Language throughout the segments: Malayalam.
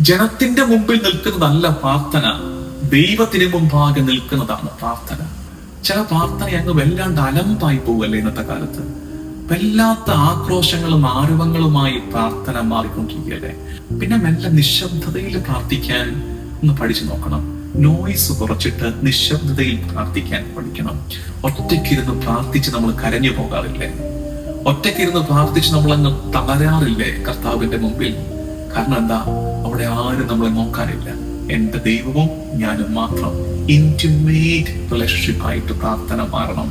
ജനത്തിന്റെ മുമ്പിൽ നിൽക്കുന്നതല്ല പ്രാർത്ഥന, ദൈവത്തിന് മുമ്പാകെ നിൽക്കുന്നതാണ് പ്രാർത്ഥന. ചില പ്രാർത്ഥന അങ്ങ് വല്ലാണ്ട് അലമ്പായി പോവല്ലേ ഇന്നത്തെ കാലത്ത്. വല്ലാത്ത ആക്രോശങ്ങളും ആരവങ്ങളുമായി പ്രാർത്ഥന മാറിക്കൊണ്ടിരിക്കുകയല്ലേ. പിന്നെ മെല്ലെ നിശബ്ദതയിൽ പ്രാർത്ഥിക്കാൻ ഒന്ന് പഠിച്ചു നോക്കണം. നോയിസ് കുറച്ചിട്ട് നിശബ്ദതയിൽ പ്രാർത്ഥിക്കാൻ പഠിക്കണം. ഒറ്റയ്ക്കിരുന്ന് പ്രാർത്ഥിച്ച് നമ്മൾ കരഞ്ഞു പോകാറില്ലേ? ഒറ്റയ്ക്കിരുന്ന് പ്രാർത്ഥിച്ച് നമ്മൾ അങ്ങ് തളരാറില്ലേ കർത്താവിന്റെ മുമ്പിൽ? കാരണം എന്താ? അവിടെ ആരും നമ്മളെ നോക്കാനില്ല. എന്റെ ദൈവവും ഞാനും മാത്രം. ഇന്റിമേറ്റ് റിലേഷൻഷിപ്പ് ആയിട്ട് പ്രാർത്ഥന മാറണം.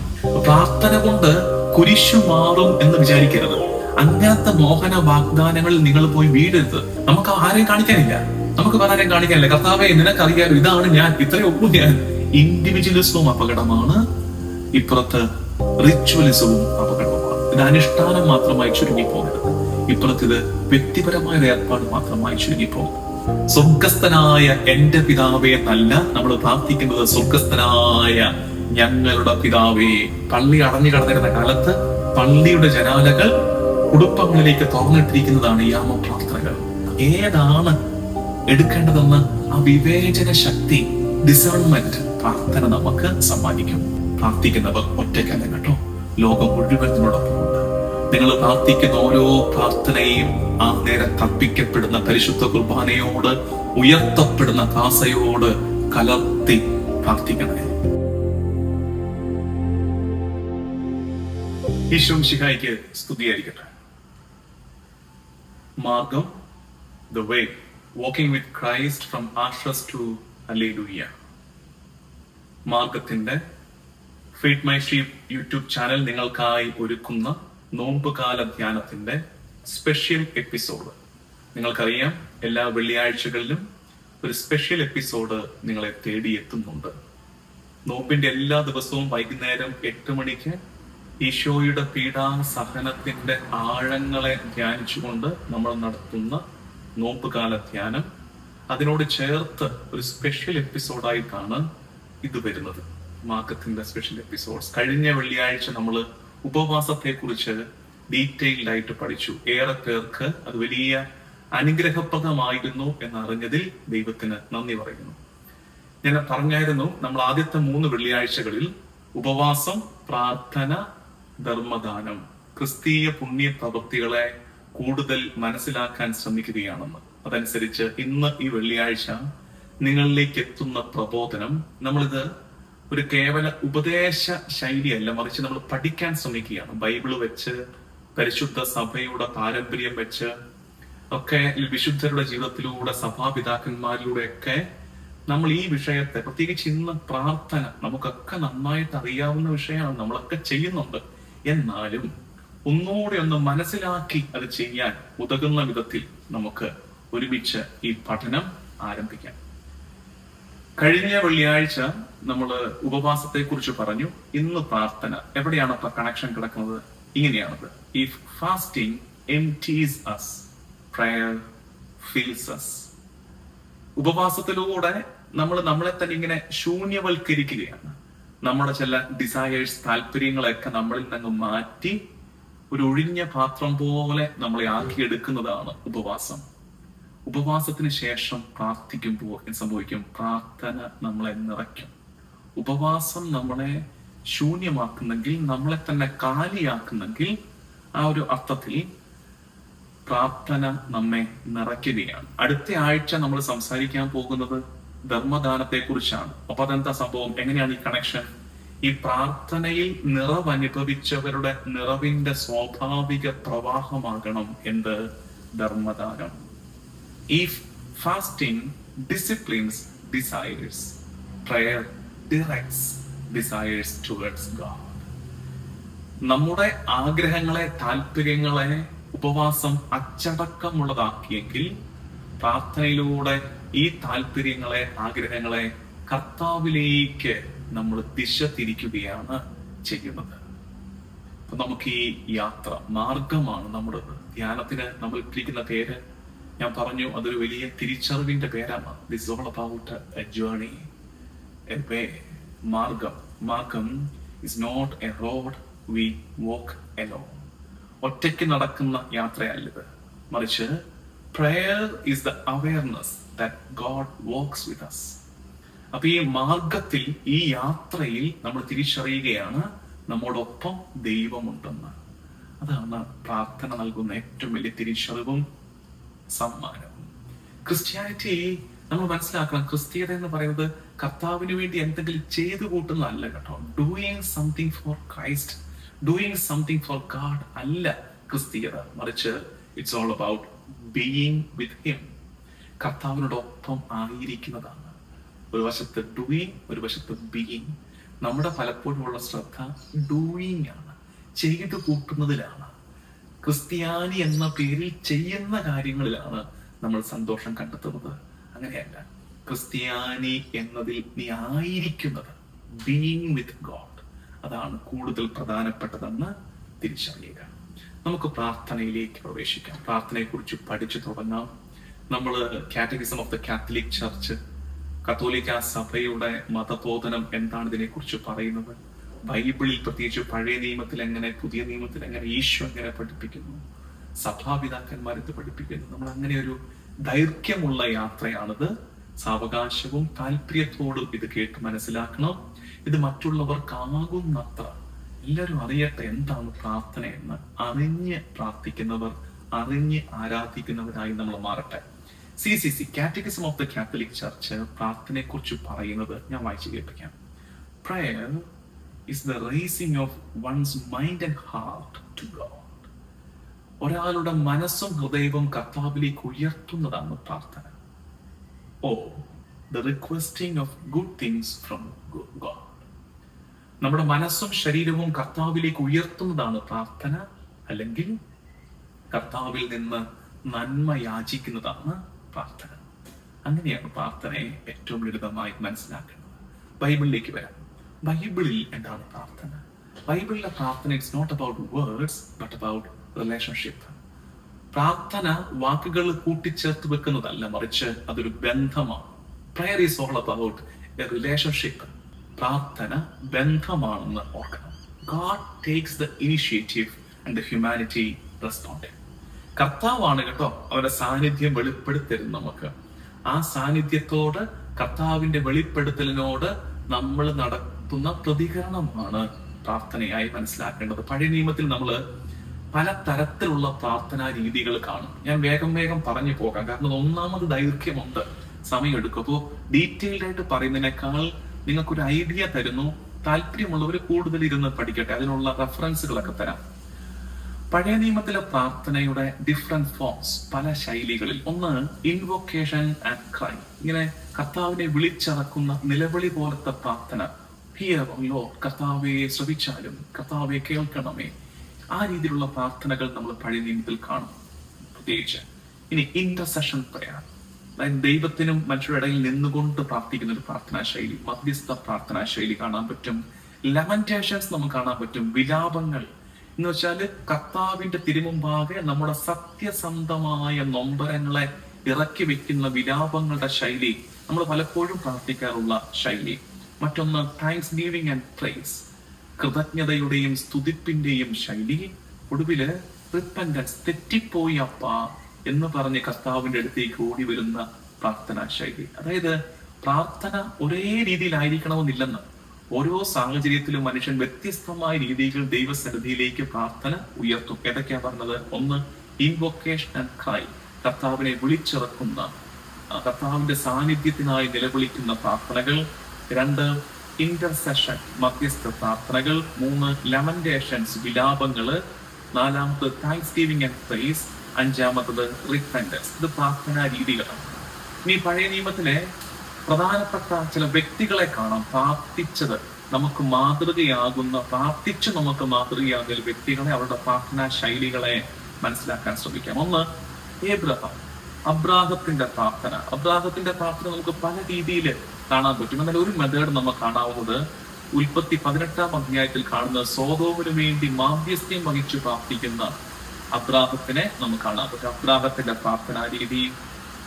പ്രാർത്ഥന കൊണ്ട് കുരിശു മാറും എന്ന് വിചാരിക്കരുത്. അങ്ങനത്തെ മോഹന വാഗ്ദാനങ്ങളിൽ നിങ്ങൾ പോയി വീഴരുത്. നമുക്ക് ആരെയും കാണിക്കാനില്ല, നമുക്ക് വേറെ ആരെയും കാണിക്കാനില്ല. കർത്താവെ, നിനക്കറിയാലോ, ഇതാണ് ഞാൻ, ഇത്രയേ ഉള്ളൂ ഞാൻ. ഇൻഡിവിജ്വലിസവും അപകടമാണ്, ഇപ്പുറത്ത് റിച്വലിസവും അപകടമാണ്. ഇത് അനുഷ്ഠാനം മാത്രമായി ചുരുങ്ങിപ്പോകരുത്. ഇപ്പുറത്ത് ഇത് വ്യക്തിപരമായ ഏർപ്പാട് മാത്രമായി ചുരുങ്ങിപ്പോകരുത്. സ്വർഗസ്ഥനായ എന്റെ പിതാവേ എന്നല്ല നമ്മൾ പ്രാർത്ഥിക്കുന്നത്, സ്വർഗസ്ഥനായ ഞങ്ങളുടെ പിതാവേ. പള്ളി അടഞ്ഞു കിടന്നിരുന്ന കാലത്ത് പള്ളിയുടെ ജനാലകൾ കുടുംബങ്ങളിലേക്ക് തുറന്നിട്ടിരിക്കുന്നതാണ് ഈ യാമ പ്രാർത്ഥനകൾ. ഏതാണ് എടുക്കേണ്ടതെന്ന് ആ വിവേചന ശക്തി, ഡിസേൺമെന്റ് പ്രാർത്ഥന നമുക്ക് സമ്മാനിക്കും. പ്രാർത്ഥിക്കുന്നവർ ഒറ്റയ്ക്കല്ല കേട്ടോ, ലോകം മുഴുവൻ നിങ്ങളോടൊപ്പമുണ്ട്. നിങ്ങൾ പ്രാർത്ഥിക്കുന്ന ഓരോ പ്രാർത്ഥനയും ആ നേരം തർപ്പിക്കപ്പെടുന്ന പരിശുദ്ധ കുർബാനയോട്, ഉയർത്തപ്പെടുന്ന കാസയോട് കലർത്തി പ്രാർത്ഥിക്കണേ. ഈശോ മിശിഹായ്ക്ക് സ്തുതിയായിരിക്കട്ടെ. മാർഗം, the way, walking with Christ from Ashes to Hallelujah. മാർഗത്തിന്റെ feed my sheep YouTube channel നിങ്ങൾക്കായി ഒരുക്കുന്ന നോമ്പുകാല ധ്യാനത്തിന്റെ സ്പെഷ്യൽ എപ്പിസോഡ്. നിങ്ങൾക്കറിയാം, എല്ലാ വെള്ളിയാഴ്ചകളിലും ഒരു സ്പെഷ്യൽ എപ്പിസോഡ് നിങ്ങളെ തേടി എത്തുന്നുണ്ട്. നോമ്പിന്റെ എല്ലാ ദിവസവും വൈകുന്നേരം 8 മണിക്ക് ഈശോയുടെ പീഡാസഹനത്തിന്റെ ആഴങ്ങളെ ധ്യാനിച്ചുകൊണ്ട് നമ്മൾ നടത്തുന്ന നോമ്പുകാല ധ്യാനം, അതിനോട് ചേർത്ത് ഒരു സ്പെഷ്യൽ എപ്പിസോഡായിട്ടാണ് ഇത് വരുന്നത്. മാർഗത്തിന്റെ സ്പെഷ്യൽ എപ്പിസോഡ്സ്. കഴിഞ്ഞ വെള്ളിയാഴ്ച നമ്മൾ ഉപവാസത്തെ കുറിച്ച് ഡീറ്റെയിൽഡ് ആയിട്ട് പഠിച്ചു. ഏറെ പേർക്ക് അത് വലിയ അനുഗ്രഹപ്രദമായിരുന്നു എന്നറിഞ്ഞതിൽ ദൈവത്തിന് നന്ദി പറയുന്നു. ഞാൻ പറഞ്ഞായിരുന്നു, നമ്മൾ ആദ്യത്തെ 3 വെള്ളിയാഴ്ചകളിൽ ഉപവാസം, പ്രാർത്ഥന, ധർമ്മദാനം, ക്രിസ്തീയ പുണ്യ പ്രവൃത്തികളെ കൂടുതൽ മനസ്സിലാക്കാൻ ശ്രമിക്കുകയാണെന്ന്. അതനുസരിച്ച് ഇന്ന് ഈ വെള്ളിയാഴ്ച നിങ്ങളിലേക്ക് എത്തുന്ന പ്രബോധനം, നമ്മളിത് ഒരു കേവല ഉപദേശ ശൈലിയല്ല, മറിച്ച് നമ്മൾ പഠിക്കാൻ ശ്രമിക്കുകയാണ്. ബൈബിള് വെച്ച്, പരിശുദ്ധ സഭയുടെ പാരമ്പര്യം വെച്ച് ഒക്കെ, വിശുദ്ധരുടെ ജീവിതത്തിലൂടെ, സഭാപിതാക്കന്മാരിലൂടെ ഒക്കെ നമ്മൾ ഈ വിഷയത്തെ, പ്രത്യേകിച്ച് ഇന്ന് പ്രാർത്ഥന നമുക്കൊക്കെ നന്നായിട്ട് അറിയാവുന്ന വിഷയമാണ്, നമ്മളൊക്കെ ചെയ്യുന്നുണ്ട്. എന്നാലും ഒന്നുകൂടെ ഒന്ന് മനസ്സിലാക്കി അത് ചെയ്യാൻ ഉതകുന്ന വിധത്തിൽ നമുക്ക് ഒരുമിച്ച് ഈ പഠനം ആരംഭിക്കാം. കഴിഞ്ഞ വെള്ളിയാഴ്ച നമ്മൾ ഉപവാസത്തെ കുറിച്ച് പറഞ്ഞു. ഇന്ന് പ്രാർത്ഥന. എവിടെയാണ് അപ്പൊ കണക്ഷൻ കിടക്കുന്നത്? ഇങ്ങനെയാണത്: if fasting empties us, prayer fills us. ഉപവാസത്തിലൂടെ നമ്മൾ നമ്മളെ തന്നെ ഇങ്ങനെ ശൂന്യവൽക്കരിക്കുകയാണ്. നമ്മുടെ ചില ഡിസയേഴ്സ്, താല്പര്യങ്ങളെയൊക്കെ നമ്മളിൽ നിന്ന് മാറ്റി ഒരു ഒഴിഞ്ഞ പാത്രം പോലെ നമ്മളെ ആക്കിയെടുക്കുന്നതാണ് ഉപവാസം. ഉപവാസത്തിന് ശേഷം പ്രാർത്ഥിക്കുമ്പോൾ സംഭവിക്കും, പ്രാർത്ഥന നമ്മളെ നിറയ്ക്കും. ഉപവാസം നമ്മളെ ശൂന്യമാക്കുന്നെങ്കിൽ, നമ്മളെ തന്നെ കാലിയാക്കുന്നെങ്കിൽ, ആ ഒരു അർത്ഥത്തിൽ പ്രാർത്ഥന നമ്മെ നിറയ്ക്കുകയാണ്. അടുത്ത ആഴ്ച നമ്മൾ സംസാരിക്കാൻ പോകുന്നത് ധർമ്മദാനത്തെ കുറിച്ചാണ്. അപ്പൊ അതെന്താ സംഭവം? എങ്ങനെയാണ് ഈ കണക്ഷൻ? ഈ പ്രാർത്ഥനയിൽ നിറവനുഭവിച്ചവരുടെ നിറവിന്റെ സ്വാഭാവിക പ്രവാഹമാകണം എന്ത്? ധർമ്മദാനം. If fasting disciplines desires, prayer directs desires towards God. നമ്മുടെ ആഗ്രഹങ്ങളെ, താല്പര്യങ്ങളെ ഉപവാസം അച്ചടക്കമുള്ളതാക്കിയെങ്കിൽ, പ്രാർത്ഥനയിലൂടെ ഈ താല്പര്യങ്ങളെ, ആഗ്രഹങ്ങളെ കർത്താവിലേക്ക് നമ്മൾ ദിശ തിരിക്കുകയാണ് ചെയ്യുന്നത്. അപ്പൊ നമുക്ക് ഈ യാത്ര, മാർഗമാണ് നമ്മുടെ ധ്യാനത്തിന് നമ്മൾ ഇട്ടിരിക്കുന്ന പേര്. ഞാൻ പറഞ്ഞു, അതൊരു വലിയ തിരിച്ചറിവിന്റെ പേരാണ്. This all about a journey, a way. മാർഗം. മാർഗം is not a road we walk alone. ഒറ്റയ്ക്ക് നടക്കുന്ന യാത്രയല്ലിത്, മറിച്ച് Prayer is the awareness that God walks with us. അപ്പൊ ഈ മാർഗത്തിൽ, ഈ യാത്രയിൽ നമ്മൾ തിരിച്ചറിയുകയാണ് നമ്മോടൊപ്പം ദൈവമുണ്ടെന്ന്. അതാണ് പ്രാർത്ഥന നൽകുന്ന ഏറ്റവും വലിയ തിരിച്ചറിവും സമ്മാനവും. ക്രിസ്ത്യാനിറ്റി നമ്മൾ മനസ്സിലാക്കണം, ക്രിസ്തീയത എന്ന് പറയുന്നത് കർത്താവിന് വേണ്ടി എന്തെങ്കിലും ചെയ്തു കൂട്ടുന്നതല്ല കേട്ടോ. Doing something for Christ, doing something for God അല്ല ക്രിസ്തീയത. മറിച്ച് it's all about being with him. കർത്താവിനോടൊപ്പം ആയിരിക്കുന്നതാണ്. ഒരു വശത്ത് ഡൂയിങ്, ഒരു വശത്ത് ബീയിങ്. നമ്മുടെ പലപ്പോഴുമുള്ള ശ്രദ്ധ ഡൂയിങ് ആണ്, ചെയ്തു കൂട്ടുന്നതിലാണ്. ക്രിസ്ത്യാനി എന്ന പേരിൽ ചെയ്യുന്ന കാര്യങ്ങളിലാണ് നമ്മൾ സന്തോഷം കണ്ടെത്തുന്നത്. അങ്ങനെയല്ല, ക്രിസ്ത്യാനി എന്നതിൽ നീ ആയിരിക്കുന്നത്, ബീയിങ് വിത്ത് ഗോഡ്, അതാണ് കൂടുതൽ പ്രധാനപ്പെട്ടതെന്ന് തിരിച്ചറിയുക. നമുക്ക് പ്രാർത്ഥനയിലേക്ക് പ്രവേശിക്കാം. പ്രാർത്ഥനയെ കുറിച്ച് പഠിച്ചു തുടങ്ങാം. നമ്മൾ catechism of the Catholic church, കത്തോലിക്ക സഭയുടെ മതബോധനം എന്താണ് ഇതിനെ കുറിച്ച് പറയുന്നത്, ബൈബിളിൽ പ്രത്യേകിച്ച് പഴയ നിയമത്തിൽ എങ്ങനെ, പുതിയ നിയമത്തിൽ എങ്ങനെ, ഈശോ എങ്ങനെ പഠിപ്പിക്കുന്നു, സഭാപിതാക്കന്മാർ ഇത് പഠിപ്പിക്കുന്നു. നമ്മൾ അങ്ങനെ ഒരു ദൈർഘ്യമുള്ള യാത്രയാണിത്. സാവകാശവും താല്പര്യത്തോടും ഇത് കേട്ട് മനസ്സിലാക്കണം. ഇത് മറ്റുള്ളവർക്കാകുന്നത്ര എല്ലാവരും അറിയട്ടെ എന്താണ് പ്രാർത്ഥന എന്ന്. അറിഞ്ഞ് പ്രാർത്ഥിക്കുന്നവർ, അറിഞ്ഞ് ആരാധിക്കുന്നവരായി നമ്മൾ മാറട്ടെ. CCC, catechism of the Catholic church, പ്രാർത്ഥനയെ കുറിച്ച് പറയുന്നത് ഞാൻ വായിച്ചു കേൾപ്പിക്കാം. Prayer is the raising of one's mind and heart to God. ഒരാളുടെ മനസ്സും ഹൃദയവും കർത്താവിലേക്ക് ഉയർത്തുന്നതാണ് പ്രാർത്ഥന. The requesting of good things from God. നമ്മുടെ മനസ്സും ശരീരവും കർത്താവിലേക്ക് ഉയർത്തുന്നതാണ് പ്രാർത്ഥന, അല്ലെങ്കിൽ കർത്താവിൽ നിന്ന് നന്മ യാചിക്കുന്നതാണ് പ്രാർത്ഥന. അങ്ങനെയാണ് പ്രാർത്ഥനയെ ഏറ്റവും ലളിതമായി മനസ്സിലാക്കുന്നത്. ബൈബിളിലേക്ക് വരാം. ബൈബിളിൽ എന്താണ് പ്രാർത്ഥന? ബൈബിളിലെ പ്രാർത്ഥന it's not about words but about relationship. പ്രാർത്ഥന വാക്കുകൾ കൂട്ടിച്ചേർത്ത് വെക്കുന്നതല്ല, മറിച്ച് അതൊരു ബന്ധമാണ്. Prayer is all about a relationship. പ്രാർത്ഥന ബന്ധമാണെന്ന് ഓർക്കണം. God takes the initiative and the humanity responded. കർത്താവാണ് കേട്ടോ അവരുടെ സാന്നിധ്യം വെളിപ്പെടുത്തരുത് നമുക്ക്. ആ സാന്നിധ്യത്തോട്, കർത്താവിന്റെ വെളിപ്പെടുത്തലിനോട് നമ്മൾ നടത്തുന്ന പ്രതികരണമാണ് പ്രാർത്ഥനയായി മനസ്സിലാക്കേണ്ടത്. പഴയ നിയമത്തിൽ നമ്മൾ പല തരത്തിലുള്ള പ്രാർത്ഥനാ രീതികൾ കാണും. ഞാൻ വേഗം പറഞ്ഞു പോകാം, കാരണം ഒന്നാമത് ദൈർഘ്യമുണ്ട്, സമയമെടുക്കും. അപ്പോൾ ഡീറ്റെയിൽഡ് ആയിട്ട് പറയുന്നതിനേക്കാൾ നിങ്ങൾക്കൊരു ഐഡിയ തരുന്നു. താല്പര്യമുള്ളവർ കൂടുതൽ ഇരുന്ന് പഠിക്കട്ടെ, അതിനുള്ള റെഫറൻസുകളൊക്കെ തരാം. പഴയ നിയമത്തിലെ പ്രാർത്ഥനയുടെ ഡിഫറെന്റ് ഫോംസ്, പല ശൈലികളിൽ. ഒന്ന് ഇൻവൊക്കേഷൻ ആൻഡ് ക്രൈ, ഇങ്ങനെ കർത്താവിനെ വിളിച്ചിറക്കുന്ന നിലവിളി പോലത്തെ പ്രാർത്ഥന. ഹിയർ ഓ ലോർഡ്, കർത്താവെ ശ്രവിച്ചാലും, കർത്താവെ കേൾക്കണമേ. ആ രീതിയിലുള്ള പ്രാർത്ഥനകൾ നമ്മൾ പഴയ നിയമത്തിൽ കാണും പ്രത്യേകിച്ച്. ഇനി ഇന്റർസെഷൻ പ്രയർ, അതായത് ദൈവത്തിനും മനുഷ്യരുടെ ഇടയിൽ നിന്നുകൊണ്ട് പ്രാർത്ഥിക്കുന്ന ഒരു പ്രാർത്ഥനാ ശൈലി, മധ്യസ്ഥ പ്രാർത്ഥനാ ശൈലി കാണാൻ പറ്റും. ലമന്റേഷൻസ് നമുക്ക് കാണാൻ പറ്റും, വിലാപങ്ങൾ എന്ന് വെച്ചാല് കർത്താവിന്റെ തിരുമുമ്പാകെ നമ്മുടെ സത്യസന്ധമായ നൊമ്പരങ്ങളെ ഇറക്കി വെക്കുന്ന വിലാപങ്ങളുടെ ശൈലി നമ്മൾ പലപ്പോഴും പ്രാർത്ഥിക്കാറുള്ള ശൈലി. മറ്റൊന്ന് താങ്ക്സ് ഗിവിംഗ് ആൻഡ് പ്രൈസ്, കൃതജ്ഞതയുടെയും സ്തുതിപ്പിന്റെയും ശൈലി. ഒടുവില് റിപ്പന്റൻസ്, തെറ്റിപ്പോയി അപ്പ എന്ന് പറഞ്ഞ് കർത്താവിന്റെ അടുത്തേക്ക് ഓടി വരുന്ന പ്രാർത്ഥനാ ശൈലി. അതായത് പ്രാർത്ഥന ഒരേ രീതിയിലായിരിക്കണമെന്നില്ലെന്ന്. ഓരോ സാഹചര്യത്തിലും മനുഷ്യൻ വ്യത്യസ്തമായ രീതികൾ ദൈവസന്നിധിയിലേക്ക് പ്രാർത്ഥന ഉയർത്തും. ഏതൊക്കെയാ പറഞ്ഞത്? ഒന്ന് ഇൻവൊക്കേഷൻ ആൻഡ് ക്രൈ, കർത്താവിനെ വിളിച്ചിറക്കുന്ന, കർത്താവിന്റെ സാന്നിധ്യത്തിനായി നിലവിളിക്കുന്ന പ്രാർത്ഥനകൾ. രണ്ട് ഇന്റർസെഷൻ, മധ്യസ്ഥ പ്രാർത്ഥനകൾ. മൂന്ന് ലമന്റേഷൻസ്, വിലാപങ്ങള്. നാലാമത് താങ്ക്സ് ഗിവിംഗ് ആൻഡ് പ്രൈസ്. അഞ്ചാമത്തത് റിപ്പന്റൻസ്. ഇത് പ്രാർത്ഥനാ രീതികളാണ്. ഇനി പഴയ നിയമത്തിലെ പ്രധാനപ്പെട്ട ചില വ്യക്തികളെ കാണാം പ്രാർത്ഥിച്ചത്, നമുക്ക് മാതൃകയാകുന്ന, പ്രാർത്ഥിച്ച് നമുക്ക് മാതൃകയാകുന്ന വ്യക്തികളെ, അവരുടെ പ്രാർത്ഥനാ ശൈലികളെ മനസ്സിലാക്കാൻ ശ്രമിക്കാം. ഒന്ന് ഏബ്രഹാം, അബ്രാഹത്തിന്റെ പ്രാർത്ഥന. അബ്രാഹത്തിന്റെ പ്രാർത്ഥന നമുക്ക് പല രീതിയിൽ കാണാൻ പറ്റും. എന്നാൽ ഒരു മെത്തേഡ് നമുക്ക് കാണാവുന്നത് ഉൽപ്പത്തി 18-ാം അധ്യായത്തിൽ കാണുന്ന സോദോമിനു വേണ്ടി മാധ്യസ്ഥ്യം വഹിച്ചു പ്രാർത്ഥിക്കുന്ന അബ്രാഹത്തിനെ നമുക്ക് കാണാൻ പറ്റും. അബ്രാഹത്തിന്റെ പ്രാർത്ഥനാ രീതി.